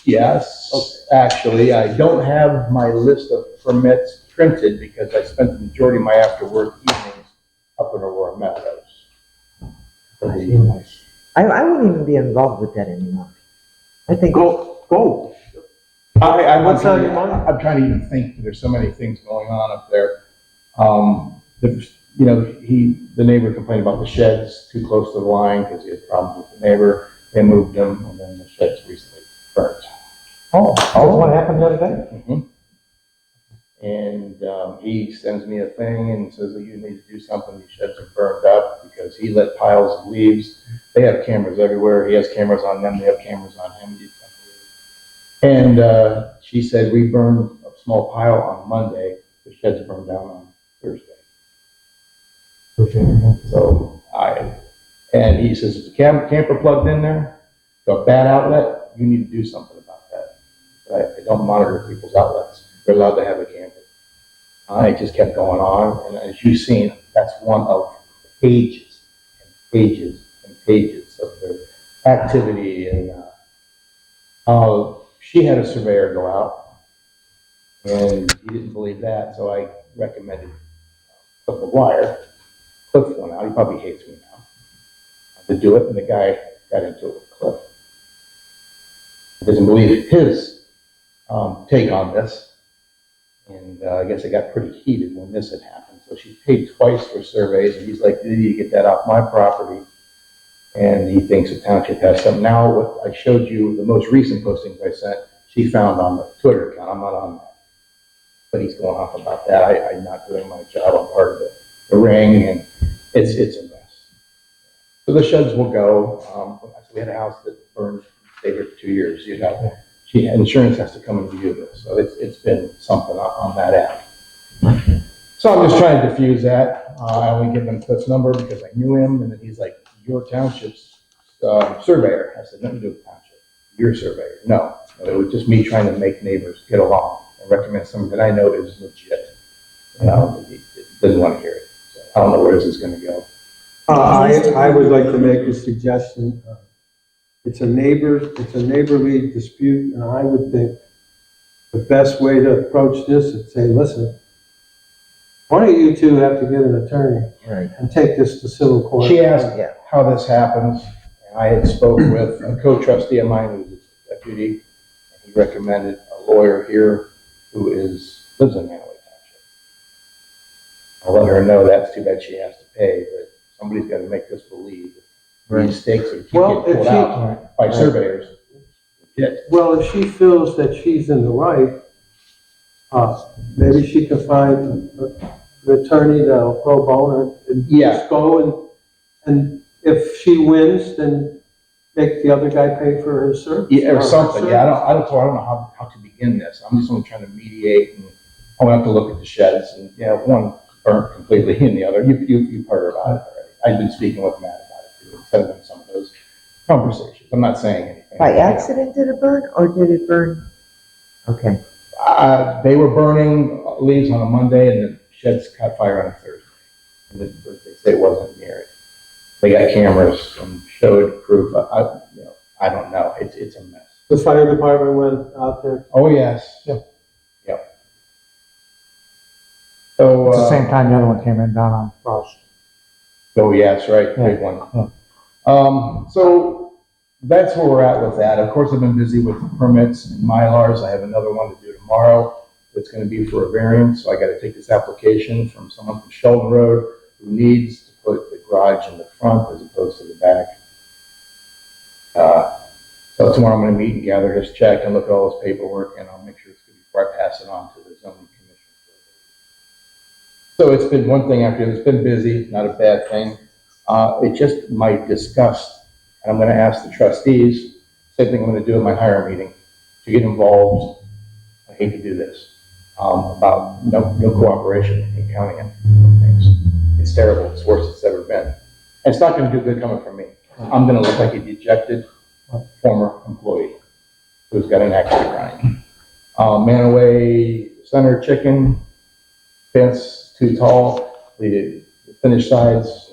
Yes, actually, I don't have my list of permits printed because I spent the majority of my after-work evenings up in Aurora Meadows. I wouldn't even be involved with that anymore. I think. Go. What's on your mind? I'm trying to even think, there's so many things going on up there. The neighbor complained about the sheds too close to the line because he had problems with the neighbor. They moved them, and then the sheds recently burnt. Oh, that's what happened the other day? Mhm. And he sends me a thing and says that you need to do something, these sheds are burned up, because he let piles of leaves. They have cameras everywhere, he has cameras on them, they have cameras on him. And she said, we burned a small pile on Monday, the sheds burned down on Thursday. So and he says, if the camper plugged in there, a bad outlet, you need to do something about that. I don't monitor people's outlets. They're allowed to have a camper. It just kept going on, and as you've seen, that's one of pages and pages and pages of their activity. And she had a surveyor go out, and he didn't believe that, so I recommended Cliff McGuire. Cliff went out, he probably hates me now, to do it, and the guy got into it with Cliff. He doesn't believe his take on this. And I guess it got pretty heated when this had happened. So she paid twice for surveys, and he's like, you need to get that off my property. And he thinks the township has some. Now, what I showed you, the most recent postings I sent, she found on the Twitter account. I'm not on that. But he's going off about that. I'm not doing my job. I'm part of the ring, and it's a mess. So the sheds will go. We had a house that burned, stayed here for 2 years. Insurance has to come and review this, so it's been something on that end. So I'm just trying to diffuse that. I only give him Cliff's number because I knew him, and then he's like, your township's surveyor. I said, nothing to do with township. Your surveyor. No, it was just me trying to make neighbors get along and recommend something that I know is legit. He doesn't want to hear it. So I don't know where this is going to go. I would like to make a suggestion. It's a neighborly dispute, and I would think the best way to approach this is say, listen, why don't you two have to get an attorney and take this to civil court? She asked how this happens, and I had spoke with a co-trustee of mine who's a deputy, and he recommended a lawyer here who lives in Mantua Township. I'll let her know that's too bad she has to pay, but somebody's got to make this believe that these stakes are keep getting pulled out by surveyors. Well, if she feels that she's in the right, Maybe she can find an attorney that'll pro bono and Yeah. just go and if she wins, then make the other guy pay for his service. Yeah, or her something, yeah, I service. don't know how to begin this. I'm just only trying to mediate, and I want to have to look at the sheds, and, one burnt completely and the other, you've heard about it already. I've been speaking with Matt about it too, and sending him some of those conversations. I'm not saying anything. By accident did it burn, or did it burn? Okay. They were burning leaves on a Monday, and the sheds caught fire on a Thursday. And they say it wasn't near it. They got cameras and showed proof. I don't know. It's a mess. The fire department went out there. Oh, yes. Yeah. Yep. So. It's the same time the other one came in down on Frost. Oh, yeah, that's right. Yeah. Big one. So that's where we're at with that. Of course, I've been busy with permits and Mylars. I have another one to do tomorrow. That's going to be for a variance. So I got to take this application from someone from Sheldon Road who needs to put the garage in the front as opposed to the back. So tomorrow I'm going to meet and gather his check and look at all his paperwork, and I'll make sure it's good before I pass it on to the zoning commission. So it's been one thing after the other. It's been busy, not a bad thing. It just might discuss, and I'm going to ask the trustees, same thing I'm going to do at my hire meeting, to get involved. I hate to do this, about no cooperation in counting and things. It's terrible. It's worse it's ever been. And it's not going to do good coming from me. I'm going to look like a dejected former employee who's got an axe to grind. Manaway center chicken, fence too tall, the finished sides,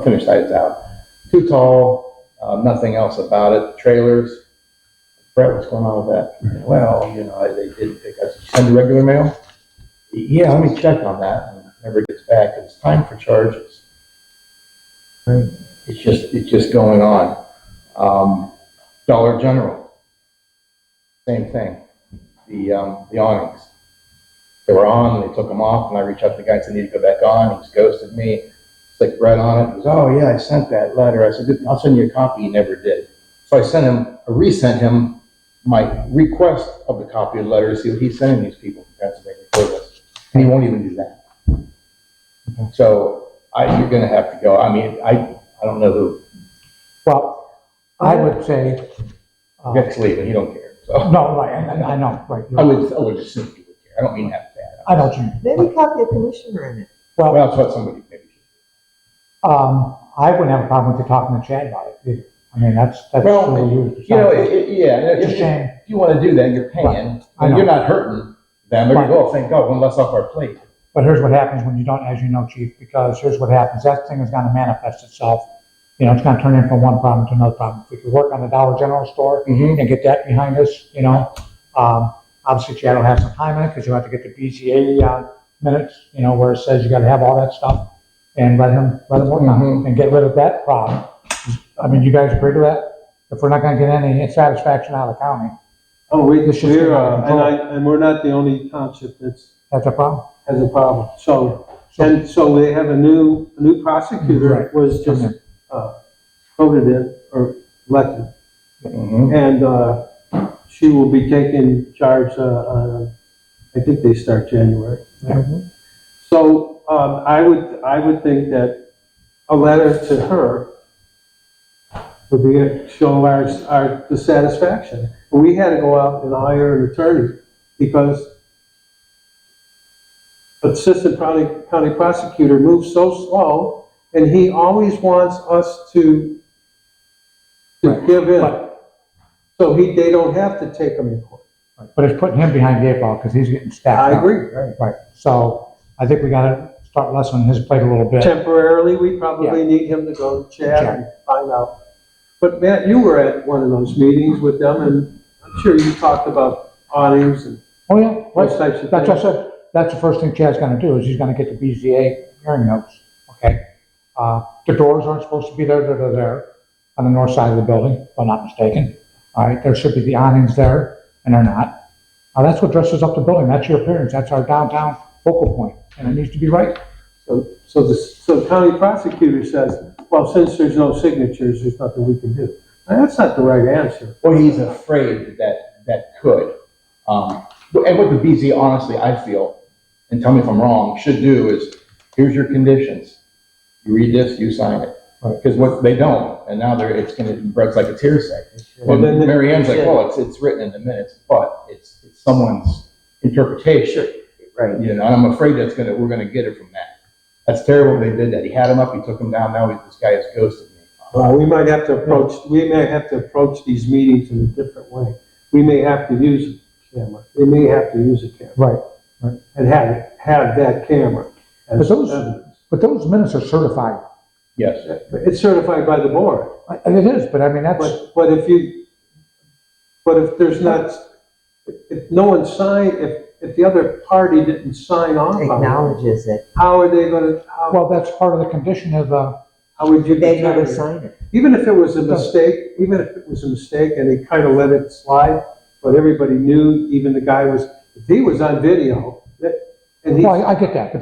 finished sides out, too tall, nothing else about it. Trailers, Brett, what's going on with that? Well, they did pick us. Send the regular mail? Yeah, let me check on that. And never gets back. It's time for charges. Right? It's just going on. Dollar General, same thing. The awnings. They were on, they took them off, and I reached out to the guy and said, I need to go back on. He's ghosted me. Stick Brett on it. He goes, oh yeah, I sent that letter. I said, I'll send you a copy. He never did. So I resent him my request of the copy of the letter to see what he's sending these people from Pennsylvania for this. And he won't even do that. Okay. So you're going to have to go. I mean, I don't know who. Well, I would say. Gets leaving, he don't care. So. No, right, I know, right. I would assume he would care. I don't mean that bad. I know what you mean. Maybe copy a commissioner in it. Well, that's what somebody maybe should. I wouldn't have a problem with you talking to Chad about it either. I mean, that's well, really you. It's a shame. If you want to do that, you're paying, and you're not hurting them. They're going, oh, thank God, one less off our plate. But here's what happens when you don't, as you know, Chief, because here's what happens. That thing is going to manifest itself. It's going to turn in from one problem to another problem. If we could work on the Dollar General store and get that behind us, obviously Chad will have some time in it because you have to get the BCA minutes, where it says you got to have all that stuff and let him work on it and get rid of that problem. I mean, you guys agree to that? If we're not going to get any satisfaction out of the county. Oh, and we're not the only township that's a problem. Has a problem. So they have a new prosecutor was just voted in or elected, and she will be taking charge. I think they start January. So I would think that a letter to her would be show our dissatisfaction. We had to go out and hire an attorney because assistant county prosecutor moves so slow, and he always wants us to give in. So they don't have to take him in court. Right. But it's putting him behind the eight ball because he's getting stacked I up. agree. Right. So I think we got to start lessening his plate a little bit. Temporarily, we probably need him to go to Chad and find out. But Matt, you were at one of those meetings with them, and I'm sure you talked about awnings and those types of things. That's the first thing Chad's going to do is he's going to get the BZA hearing notes. Okay. The doors aren't supposed to be there. They're there on the north side of the building, if I'm not mistaken. All right. There should be the awnings there, and they're not. That's what dresses up the building. That's your appearance. That's our downtown focal point, and it needs to be right. So the county prosecutor says, well, since there's no signatures, there's nothing we can do. Now, that's not the right answer. Well, he's afraid that could. And what the BZ, honestly, I feel, and tell me if I'm wrong, should do is, here's your conditions. You read this, you sign it. Because what they don't, and now Brett's like it's hearsay. Well, then- Mary Ann's like, well, it's written in the minutes, but it's someone's interpretation. Right. You know, and I'm afraid we're gonna get it from that. That's terrible they did that. He had him up, he took him down, now this guy has ghosted me. We may have to approach these meetings in a different way. We may have to use a camera. They may have to use a camera. Right. And have that camera as But those- evidence. But those minutes are certified. Yes. It's certified by the board. And it is, but I mean, that's, But if there's not, if no one signed, if the other party didn't sign off on it, Acknowledges it. how are they gonna, how that's part of the condition of, would you They never determine? sign it. Even if it was a mistake, and they kind of let it slide, but everybody knew, even the guy if he was on video, and he. well, I get that, but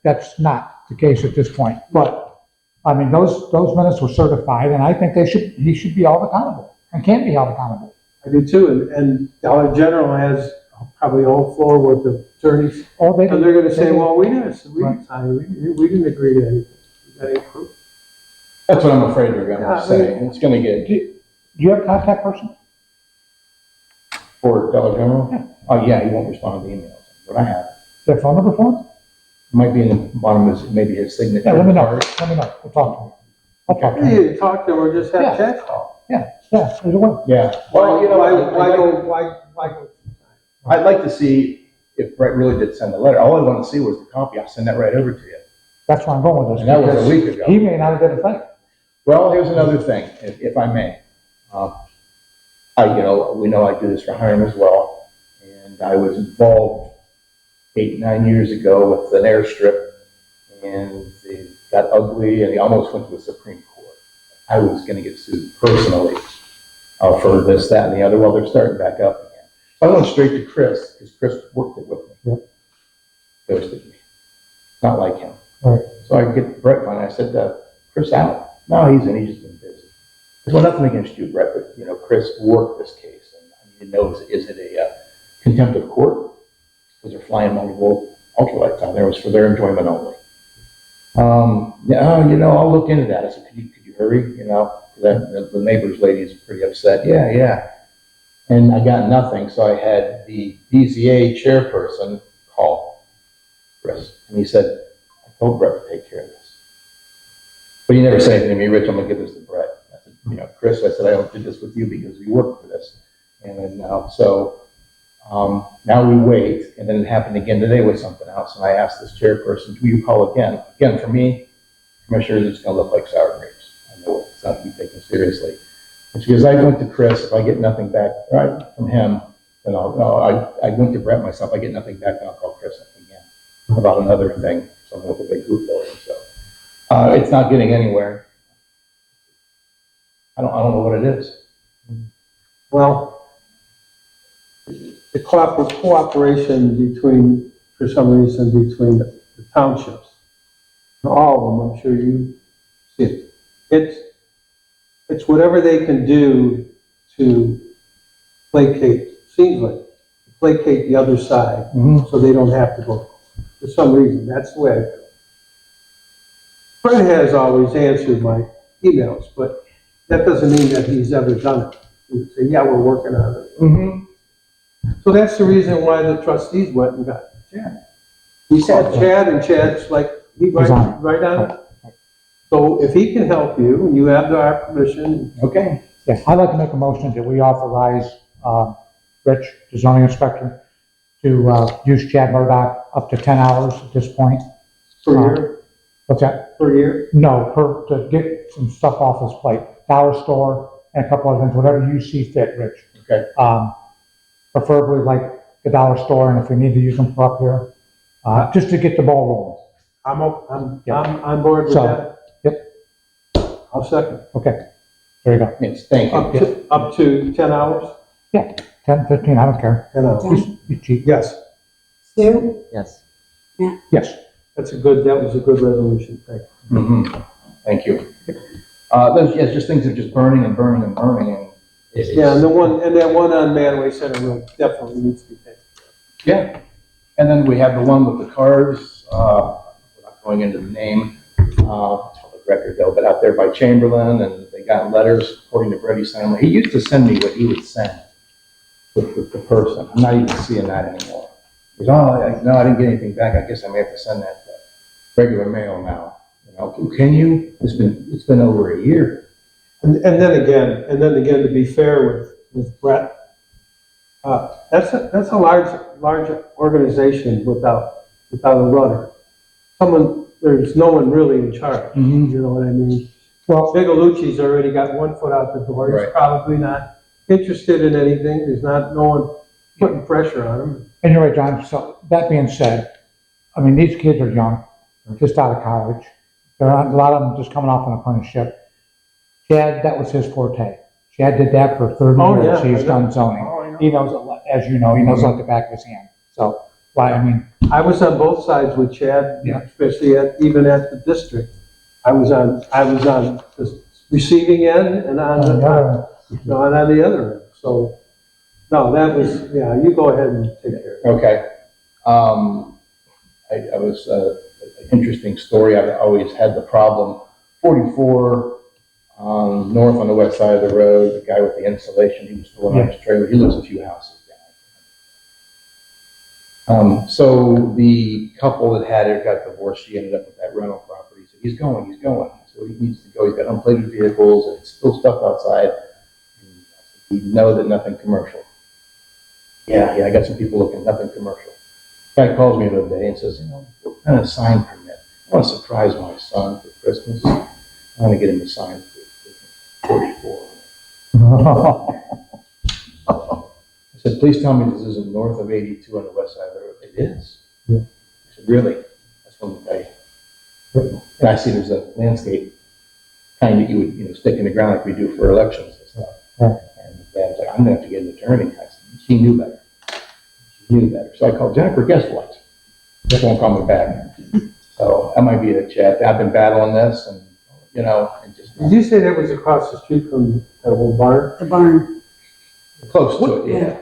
that's not the case at this point. But, I mean, those minutes were certified, and I think he should be held accountable, and can be held accountable. I do too, and Dollar General has probably all floor with the attorneys, Or they and they're gonna say, they- well, we didn't sign, we didn't agree to anything. You got any proof? That's what I'm afraid they're Yeah, gonna say. It's gonna get Do you have a contact person? for Dollar General. Yeah. Oh, yeah, he won't respond to emails, but I have. Their phone number for him? It might be in the bottom of maybe his signature. Yeah, let me know, we'll talk to him. I'll talk to him. You talk to them or just Yeah. have chat call. Yeah, either way. Yeah. Well, you know, Why go? I'd like to see if Brett really did send the letter. All I want to see was the copy. I'll send that right over to you. That's where I'm going with this. And that was a because week ago. He may not have done a thing. Well, here's another thing, if I may. We know I do this for Hiram as well, and I was involved 8, 9 years ago with an airstrip, and it got ugly, and he almost went to the Supreme Court. I was gonna get sued personally for this, that, and the other. Well, they're starting back up again. So I went straight to Chris, because Chris worked it with me. Ghosted me. Not like him. Right. So I get Brett finally, I said, Chris out. No, he's just been busy. There's nothing against you, Brett, but, Chris worked this case, and I need to know, is it a contempt of court? Because they're flying multiple ultralights out there. It was for their enjoyment only. I'll look into that. I said, could you hurry? The neighbor's lady is pretty upset. Yeah. And I got nothing, so I had the BZA chairperson call Chris, and he said, I told Brett to take care of this. But he never said anything to me, Rich, I'm gonna give this to Brett. I said, Chris, I said, I did this with you because you worked for this. And then now we wait, and then it happened again today with something else, and I asked this chairperson, will you call again? Again, for me, commissioners, it's gonna look like sour grapes. I know it's not to be taken seriously. And she goes, I went to Chris, if I get nothing back from him, then I went to Brett myself, I get nothing back, then I'll call Chris again about another thing, something with a big hoop building, so. It's not getting anywhere. I don't know what it is. Well, the cooperation for some reason, between the townships, all of them, I'm sure you see it. It's whatever they can do to seems like, placate the other side, so they don't have to go, for some reason, that's the way I feel. Fred has always answered my emails, but that doesn't mean that he's ever done it. He would say, yeah, we're working on it. So that's the reason why the trustees went and got Chad. We said Chad, and Chad's like, he right on it. So if he can help you, and you have our permission. Okay. Yeah, I'd like to make a motion that we authorize, Rich, the zoning inspector, to, use Chad Murdock up to 10 hours at this point. Per year? What's that? Per year? No, to get some stuff off his plate. Dollar store and a couple other things, whatever you see fit, Rich. Okay. Preferably like the dollar store, and if we need to use them for up here, just to get the ball rolling. I'm on board with that. Yep. I'll second. Okay, there you go. Yes, thank you. Up to 10 hours? Yeah, 10, 15, I don't care. 10 hours. You cheat. Yes, Sue? Yes. Yes. that was a good resolution, thank you. Thank you. It's just things that are just burning and burning and burning, and Yeah, and that one on Manway Center Road definitely needs to be taken. Yeah, and then we have the one with the cars, without going into the name, it's public record though, but out there by Chamberlain, and they got letters according to Brady Simon. He used to send me what he would send with the person. I'm not even seeing that anymore. He's, no, I didn't get anything back. I guess I may have to send that regular mail now. You know, can you? It's been over a year. And then again, to be fair with Brett, that's a large organization without a runner. There's no one really in charge, you know what I mean? Well, Bigalucci's already got one foot out the door. He's Right. probably not interested in anything. There's no one putting pressure on him. And you're right, John. So that being said, I mean, these kids are young. They're just out of college. A lot of them just coming off an apprenticeship. Chad, that was his forte. Chad did that for 30 Oh, years. yeah, He's done zoning. Oh, I know. He knows, a lot, as you know, he knows like the back of his hand. So, why, I mean, I was on both sides with Chad, Yeah. especially even at the district. I was on the receiving end and on the other end. So, no, that was, yeah, you go ahead and take care of it. Okay. I was, an interesting story. I've always had the problem. 44, north on the west side of the road, the guy with the insulation, he was still in his trailer. He lives a few houses down. So the couple that had it got divorced. She ended up with that rental property. So he's going. So he needs to go. He's got unplated vehicles and it's still stuff outside. You know that nothing commercial. Yeah, I got some people looking, nothing commercial. Guy calls me the other day and says, you know, what kind of sign permit? I want to surprise my son for Christmas. I want to get him a sign for 44. I said, please tell me this isn't north of 82 on the west side of the road. It is. Yeah. I said, really? That's when the guy, and I see there's a landscape kind that you would, stick in the ground like we do for elections and stuff. Yeah. And the dad was like, I'm going to have to get an attorney. I said, she knew better. So I called Jennifer, guess what? She won't call me back. So that might be a chat. I've been battling this and, and just Did you say that was across the street from that old barn? The barn. close to it, yeah.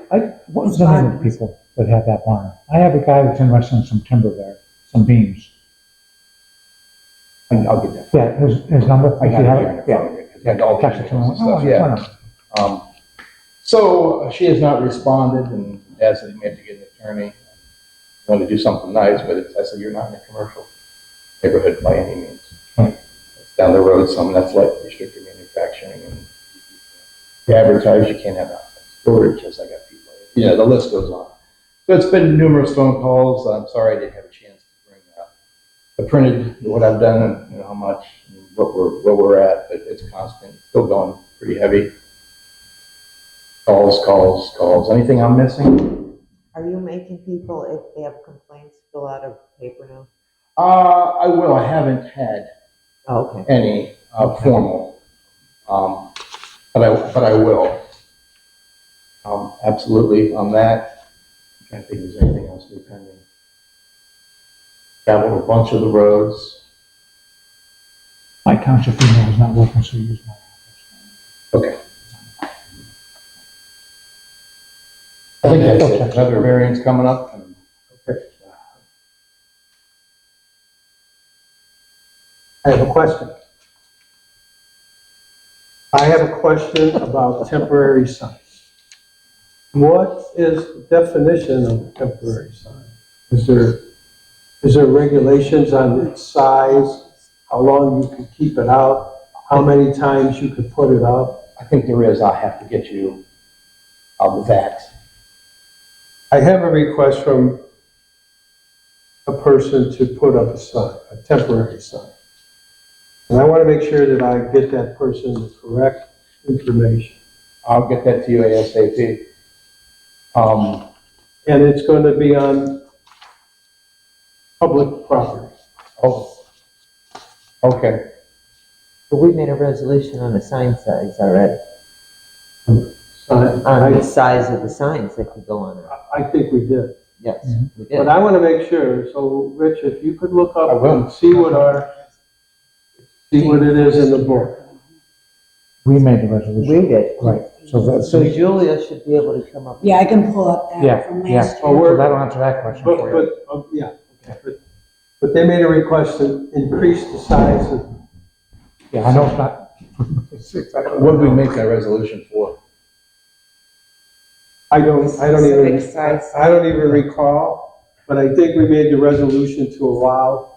What's the name of the people that have that barn? I have a guy that's interested in some timber there, some beams. I'll get that. Yeah, his number. I if got you it have here in front of me, because he had all the Text it to details him. and stuff, Oh, yeah. So she has not responded, and Dad said he may have to get an attorney. I want to do something nice, but I said, you're not in a commercial neighborhood by any means. It's down the road, some that's like restricted manufacturing, and you advertise, you can't have outside storage, as I got people. The list goes on. So it's been numerous phone calls. I'm sorry I didn't have a chance to bring the printed, what I've done, and how much, and where we're at, but it's constant, it's still going pretty heavy. Calls. Anything I'm missing? Are you making people, if they have complaints, fill out a paper now? I will. I haven't had Oh, okay. any formal, but I will. Absolutely on that. I'm trying to think if there's anything else new pending. Traveled a bunch of the roads. My township email is not working, so use my office. Okay. I think that's it. Another variance coming up. Okay. I have a question. I have a question about temporary signs. What is the definition of a temporary sign? Is there regulations on its size, how long you can keep it out, how many times you could put it up? I think there is. I'll have to get you that. I have a request from a person to put up a sign, a temporary sign. And I want to make sure that I get that person the correct information. I'll get that to you ASAP. And it's going to be on public property. Oh, okay. But we made a resolution on the sign size already, Sign. on the size of the signs that could go on it. I think we did. Yes, we But did. I want to make sure, so Rich, if you could look I up will. and see what it is in the book. We made the resolution. We did. Right. So that's, So Julia should be able to come up. Yeah, I can pull up that yeah, from yeah. last Oh, year. we're, that'll answer that question But, for you. yeah, okay, but they made a request to increase the size of, Yeah, I know it's not. It's exactly What did we make that resolution for? I don't even, Specific size. I don't even recall, but I think we made the resolution to allow,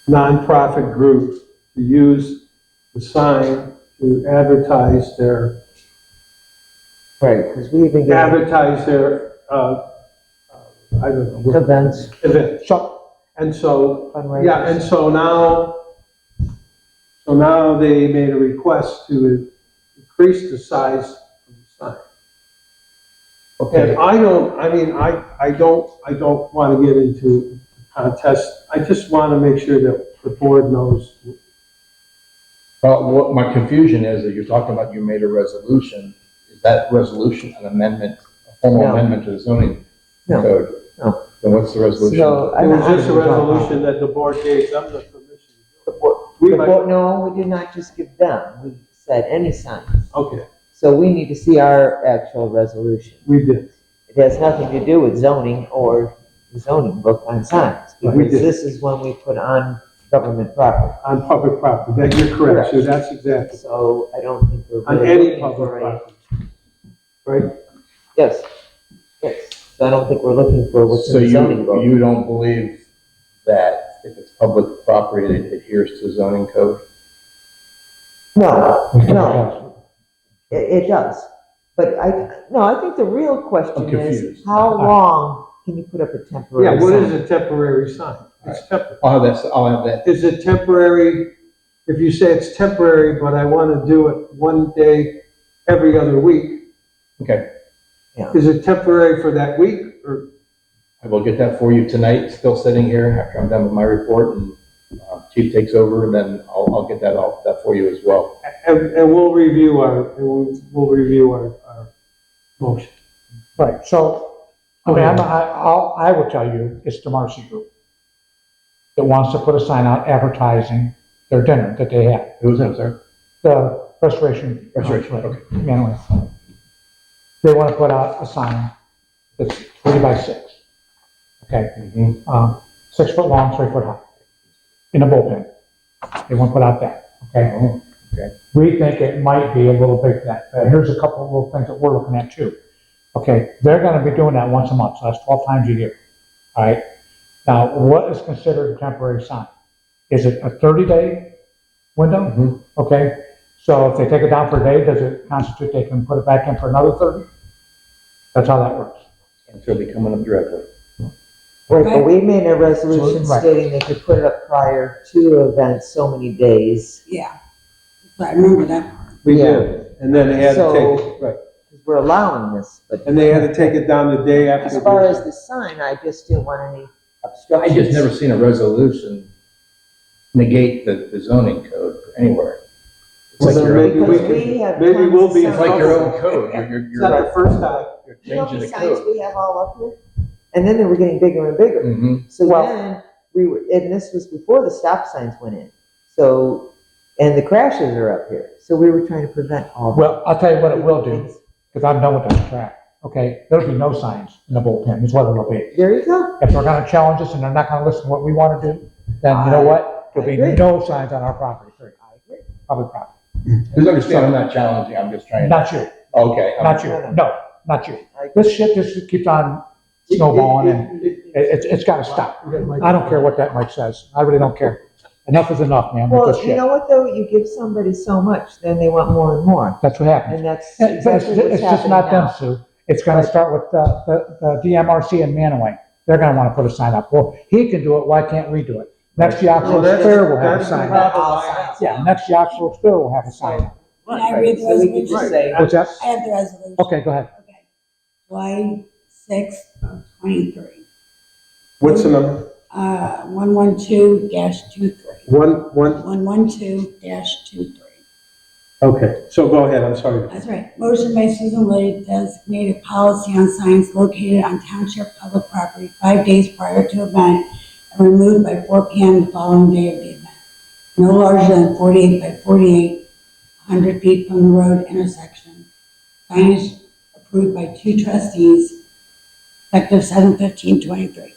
nonprofit groups to use the sign to advertise their, Right, because we even get I don't know, events, event. So, And so, fundraisers. yeah, and so now they made a request to increase the size of the sign. Okay, And I don't want to get into a contest. I just want to make sure that the board knows. what my confusion is that you're talking about you made a resolution. Is that resolution an amendment, a formal No. amendment to the zoning No. code? No. Then what's the resolution? So, It was just a resolution that the board gave them the permission to do it. We might- no, we did not just give them, we said any sign. Okay, So we need to see our actual resolution. we did. It has nothing to do with zoning or the zoning book on signs, We because did. this is when we put on government property. On public property, that you're correct, so that's exactly, So I don't think we're on really any looking public for a. property. Right? Yes, yes. So I don't think we're looking for what's So in the zoning book. you don't believe that if it's public property, it adheres to zoning code? No, no, it does. But I think the real question I'm is, confused. how long can you put up a temporary Yeah, what is sign? a temporary sign? It's temporary. I'll have that. Is it temporary, if you say it's temporary, but I want to do it one day every other week, Okay, is it temporary for that week, or? I will get that for you tonight, still sitting here after I'm done with my report, and chief takes over, and then I'll get that for you as well. And we'll review our motion. right, so, I mean, I will tell you, it's the Marcy Group that wants to put a sign out advertising their dinner that they have, Who's that, sir? the restoration. Okay. Manway. They want to put out a sign that's 3 by 6. Okay, 6 foot long, 3 foot high, in a bullpen. They want to put out that, okay? Oh, okay. We think it might be a little big for that. Here's a couple of little things that we're looking at too. Okay, they're gonna be doing that once a month, so that's 12 times a year, all right? Now, what is considered a temporary sign? Is it a 30-day window? Okay, so if they take it down for a day, does it constitute they can put it back in for another 30? That's how that works. And so it'll be coming up directly. Right, but we made a resolution Right. stating they could put it up prior to events so many days. Yeah. I remember that. We Yeah. did, and then they had to So- take, it right, Because we're allowing this, but and they had to take it down the day after. as far as the sign, I just didn't want any I obstructions. just never seen a resolution negate the zoning code anywhere. It's Well, like then your maybe own, we Because we can, have maybe tons we'll of be in it's like your trouble. own code. It's not the first time. You're You know how changing many the signs code. we have all up here? And then they were getting bigger and bigger. So Well- then and this was before the stop signs went in. So, and the crashes are up here. So we were trying to prevent all that. Well, I'll tell you what it will do, because I'm done with this track, okay? There'll be no signs in the bullpen, is what it'll be. There you go. If they're gonna challenge us and they're not gonna listen to what we wanna do, then you know what? There'll be I agree. no signs on our property, period. Public property. Just understand, I'm not challenging, I'm just trying. Not you, Okay. not you, no, not you. This shit just keeps on snowballing and it's gotta stop. I don't care what that Mike says. I really don't care. Enough is enough, man, with Well, this you shit. know what though? You give somebody so much, then they want more and more. That's what happens. And that's But exactly what's it's just happening not them, now. Sue. It's gonna start with the DMRC in Manaway. They're gonna wanna put a sign up. Well, he can do it, why can't we do it? Next Yoxville Well, Fair will have a that's the sign up. problem I have. Yeah, next Yoxville Fair will have a sign up. Can I read the So we could just resolution? say, What's that? I have the resolution. Okay, go ahead. Okay. July 6th of 23. What's the number? 112-23. 112-23. Okay, so go ahead, I'm sorry. That's right. Motion by Susan Lee to designate a policy on signs located on township public property 5 days prior to event and removed by 4 p.m. the following day of the event. No larger than 48 by 48 100 feet from the road intersection. Signage approved by 2 trustees, effective 7/15/23.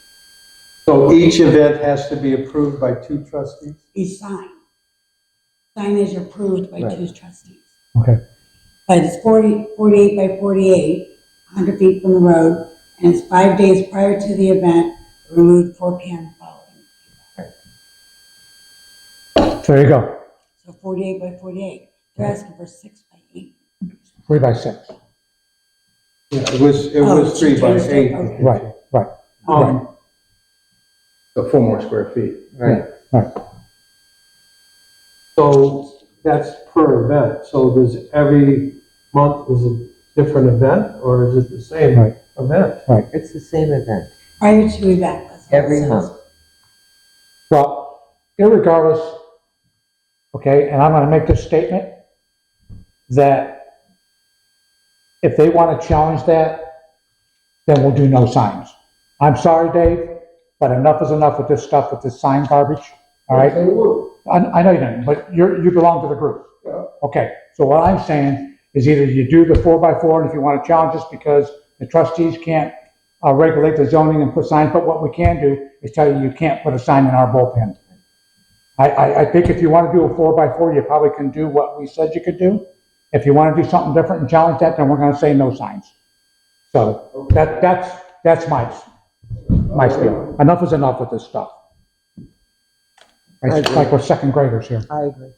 So each event has to be approved by 2 trustees? Each signage approved by 2 trustees. Okay. But it's 48 by 48, 100 feet from the road, and it's 5 days prior to the event, removed 4 p.m. following. There you go. So 48 by 48. They're asking for 6 by 8. 3 by 6. Yeah, it was Oh, 3 by 8. okay. Right. So 4 more square feet. Right. So that's per event. So does every month is a different event, or is it the same Right. event? It's the same event, Prior to event. that's what it every says. month. Well, irregardless, okay, and I'm gonna make this statement, that if they wanna challenge that, then we'll do no signs. I'm sorry, Dave, but enough is enough with this stuff, with this sign garbage, all right? Say the word. I know you didn't, but you belong to the group. Yeah. Okay, so what I'm saying is either you do the 4x4, and if you want to challenge us because the trustees can't regulate the zoning and put signs, but what we can do is tell you can't put a sign in our bullpen. I think if you want to do a 4x4, you probably can do what we said you could do. If you want to do something different and challenge that, then we're going to say no signs. So that's my spiel. Enough is enough with this stuff. It's like we're second graders here. I agree.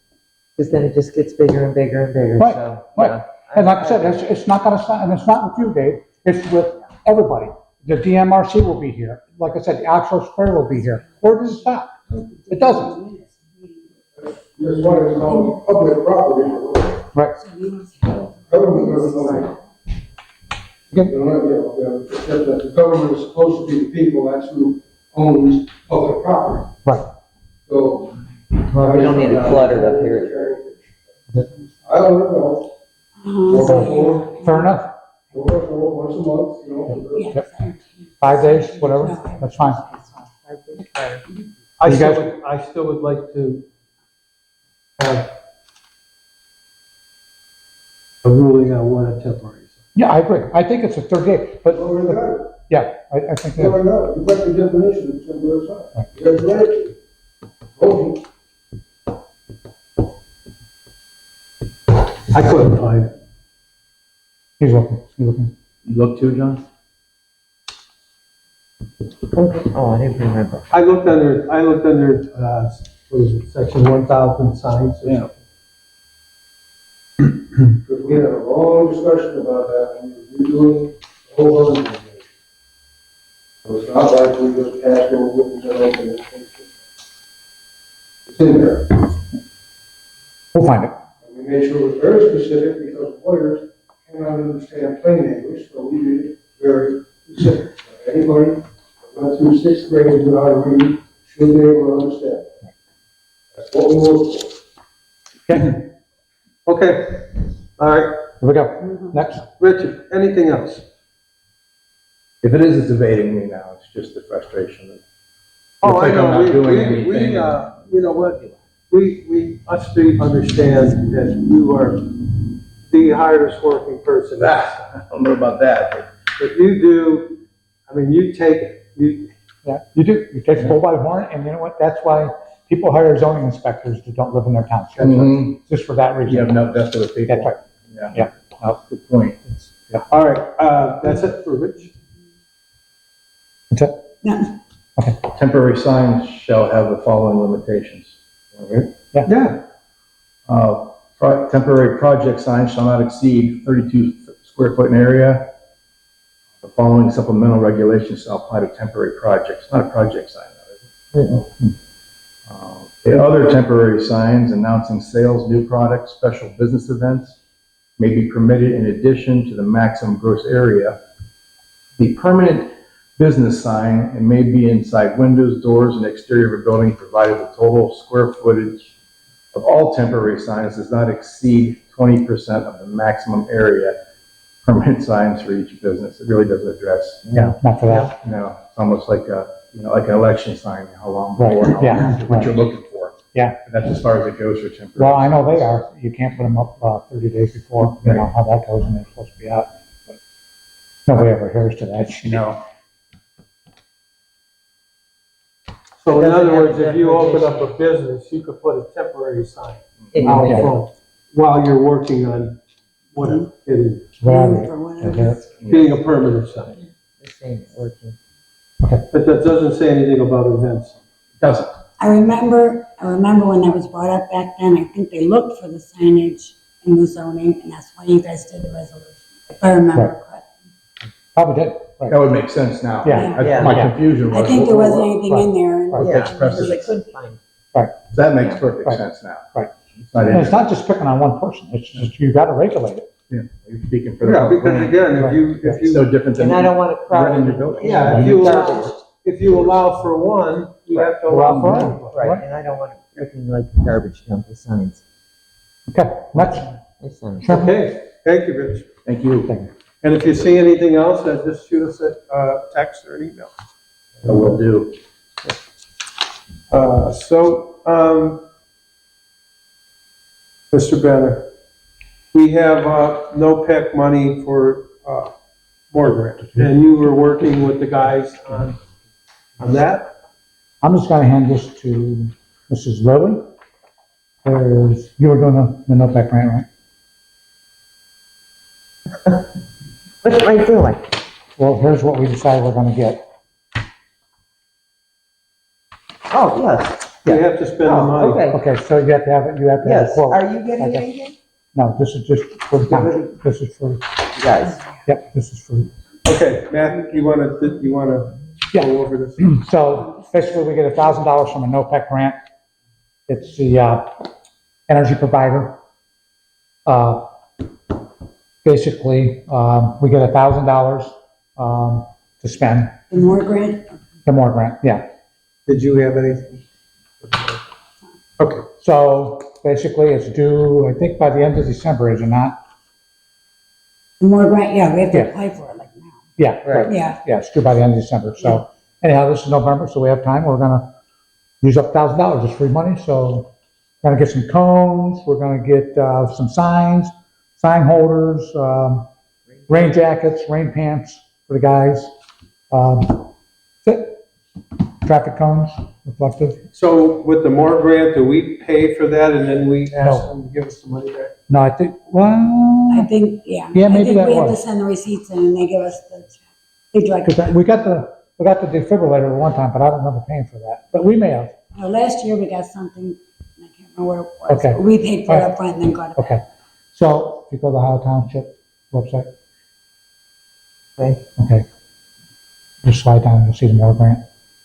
Because then it just gets bigger and bigger and bigger, Right, so. right. yeah. And like I said, it's not gonna stop, and it's not with you, Dave, it's with everybody. The DMRC will be here. Like I said, the Oxford Square will be here. Where does it stop? It doesn't. Just wanted to know public property. Right. Government doesn't know. Except that the government is supposed to be the people, that's who owns public property. Right. So. Well, we don't need it cluttered up here. I don't know. 4x4, Fair enough. 4x4, once a month, you know. Yeah. 5 days, whatever, that's fine. I You guys- still would like to have a ruling on what a temporary is. Yeah, I agree. I think it's a 30 day, but Well, we got it. yeah, I think Yeah, that, I know. You got the definition, it's on the other side. You guys read it? Okay. I couldn't find it. he's looking. You look too, John? Oh, I didn't remember. I looked under, what is it, section 1,000 signs or Yeah. something. Because we had a long discussion about that when we were redoing the whole other thing. So it's not like we just passed over it and said, okay, it's in there. We'll find it. And we made sure it was very specific because lawyers cannot understand plain English, so we made it very specific. So anybody that went through 6th grade and knew how to read should be able to understand. That's what we look for. Okay, Okay, all right. here we go. Next. Richard, anything else? If it is, it's evading me now. It's just the frustration of. Oh, Looks I like I'm know, not doing anything. you know what, we understand that you are the hardest working person. I don't know about that, But you do, I mean, you take it, Yeah, you do. You take the bull by the horn, and you know what? That's why people hire zoning inspectors that don't live in their township. Mhm. Just for that you reason. have no death with people. That's right. Yeah. Yeah. That's a good point. all right, that's it for Rich. That's it. No, Temporary signs shall have the following limitations. All right. Yeah, Temporary project signs shall not exceed 32 square foot in area. The following supplemental regulations shall apply to temporary projects. Not a project sign, though, is it? The other temporary signs announcing sales, new products, special business events may be permitted in addition to the maximum gross area. The permanent business sign and may be inside windows, doors, and exterior of a building, provided the total square footage of all temporary signs does not exceed 20% of the maximum area. Permanent signs for each business. It really doesn't address, Yeah, not for that. it's almost like like an election sign, how long Right, for, how yeah, long, what you're looking for. Yeah. That's as far as it goes for Well, temporary. I know they are. You can't put them up 30 days before, you know how that goes, and they're supposed to be out. But nobody ever hears to that shit. No, So in Doesn't other have words, if you open up definition. a business, you could put a temporary sign In out the window. front while you're working on whatever, getting Whatever. For whatever. a permanent sign. The same working. But that doesn't say anything about events. doesn't. I remember when that was brought up back then, I think they looked for the signage in the zoning, and that's why you guys did the resolution, if I remember correctly. Probably did, right. That would make sense now. Yeah. That's Yeah. my confusion was. I think there wasn't anything in there. and- Right. Yeah, That's because they precedent. couldn't find. That makes perfect Right. sense now. Right. It's not in And it's there. not just picking on one person, it's just, you gotta regulate it. Yeah, you're speaking for the. Yeah, because again, if It's you, no different than. And I don't want to crowd. Running your building. yeah, if you allow for one, you have to allow for everybody. Right, and I don't want it looking like garbage dump with signs. Okay, next. With signs. Sure. Okay, thank you, Rich. Thank you. And if you see anything else, just shoot us a text or an email. I will do. Mr. Benner, we have, no PEC money for, more grant, and you were working with the guys on that? I'm just gonna hand this to Mrs. Lilly. You were doing the NOPEC grant, right? What am I doing? Well, here's what we decided we're gonna get. Oh, yes, You have to spend the oh, money. okay, Okay, so you have to have it, you have to have a yes, quote. are you getting Okay. anything? No, this is just for the township. This is for, You guys, yep, this is for, Okay, Matt, you wanna Yeah. go over this? so basically we get $1,000 from a NOPEC grant. It's the, energy provider. Basically, we get $1,000, to spend, The more grant, the more grant, yeah. Did you have anything? Okay, So basically it's due, I think by the end of December, is it not? the more grant, yeah, we have to Yeah. apply for it like now. Yeah, Right. right. Yeah, Yeah, it's due by the end of December. So anyhow, this is November, so we have time. We're gonna use up $1,000. It's free money, so we're gonna get some cones. We're gonna get, some signs, sign holders, rain jackets, rain pants for the guys. That's it. Traffic cones, reflective. so with the more grant, do we pay for that and then we ask No. them to give us the money back? No, I think, I well, think, yeah. Yeah, maybe I that think we have to was. send the receipts in and they give us the check. They direct. because we got the defibrillator one time, but I don't remember paying for that. But we may have. Last year we got something, I can't remember what it was. Okay. but we paid for it All right. up front and then got it back. Okay, so if you go to the Ohio Township website. Okay. Just slide down, you'll see the more grant.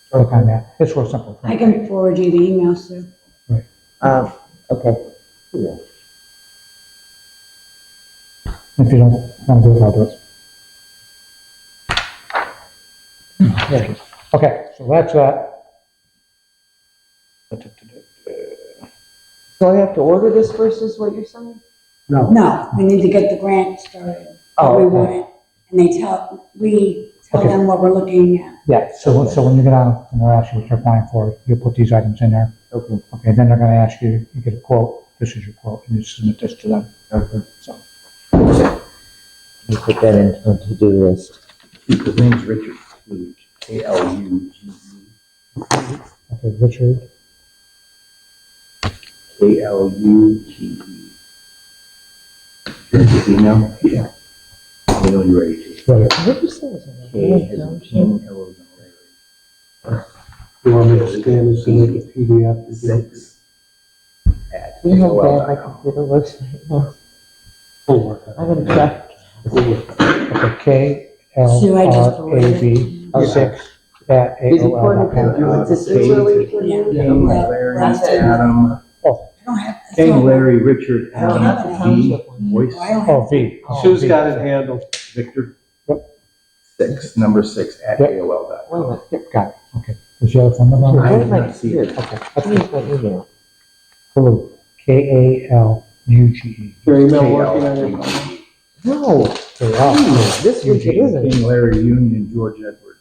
Click on that. It's real simple. I can forward you the email, Sue. okay. If you don't want to do it, I'll do it. Okay, so that's that. So I have to order this first, is what you're saying? No, we need to get the grant started. Oh, We okay. want it, and we tell Okay. them what we're looking at. Yeah, so when you get on and they'll ask you what you're applying for, you put these items in there. Okay. Okay, then they're gonna ask you, you get a quote, this is your quote, and you submit this to them. Okay. So, You put that into a to-do list. His name's Richard Kluge, K-L-U-G-E. okay, Richard, K-L-U-G-E. Here's his email? Yeah. Let me know when you're ready to. right, What did you say was in K it? as in King, L as in Larry. You want me to scan this and make a PDF? 6 at You know how bad my AOL.com. computer looks right now. We'll work on I'm gonna try. okay, Sue, I just forwarded KLRAB it. 6 at Is it pointed to AOL.com. you? Is this really for you? Yeah. King, Larry, Adam, I don't have. it's King, not- Larry, Richard, I don't have the Adam, V, township one. voice, I don't have. Oh, V. Oh, Sue's got it handled. Victor. Yep. 6, number 6 at Yep. AOL.com. Wait a minute. Yep, got it, okay. Does she have a phone number? Where I did did my not see it. computer? Okay, Give me my email. Hello, K-A-L-U-G-E. Your email working on it? K-L-U-G-E. No, K-L. this week it isn't. King, Larry, Union, George Edward.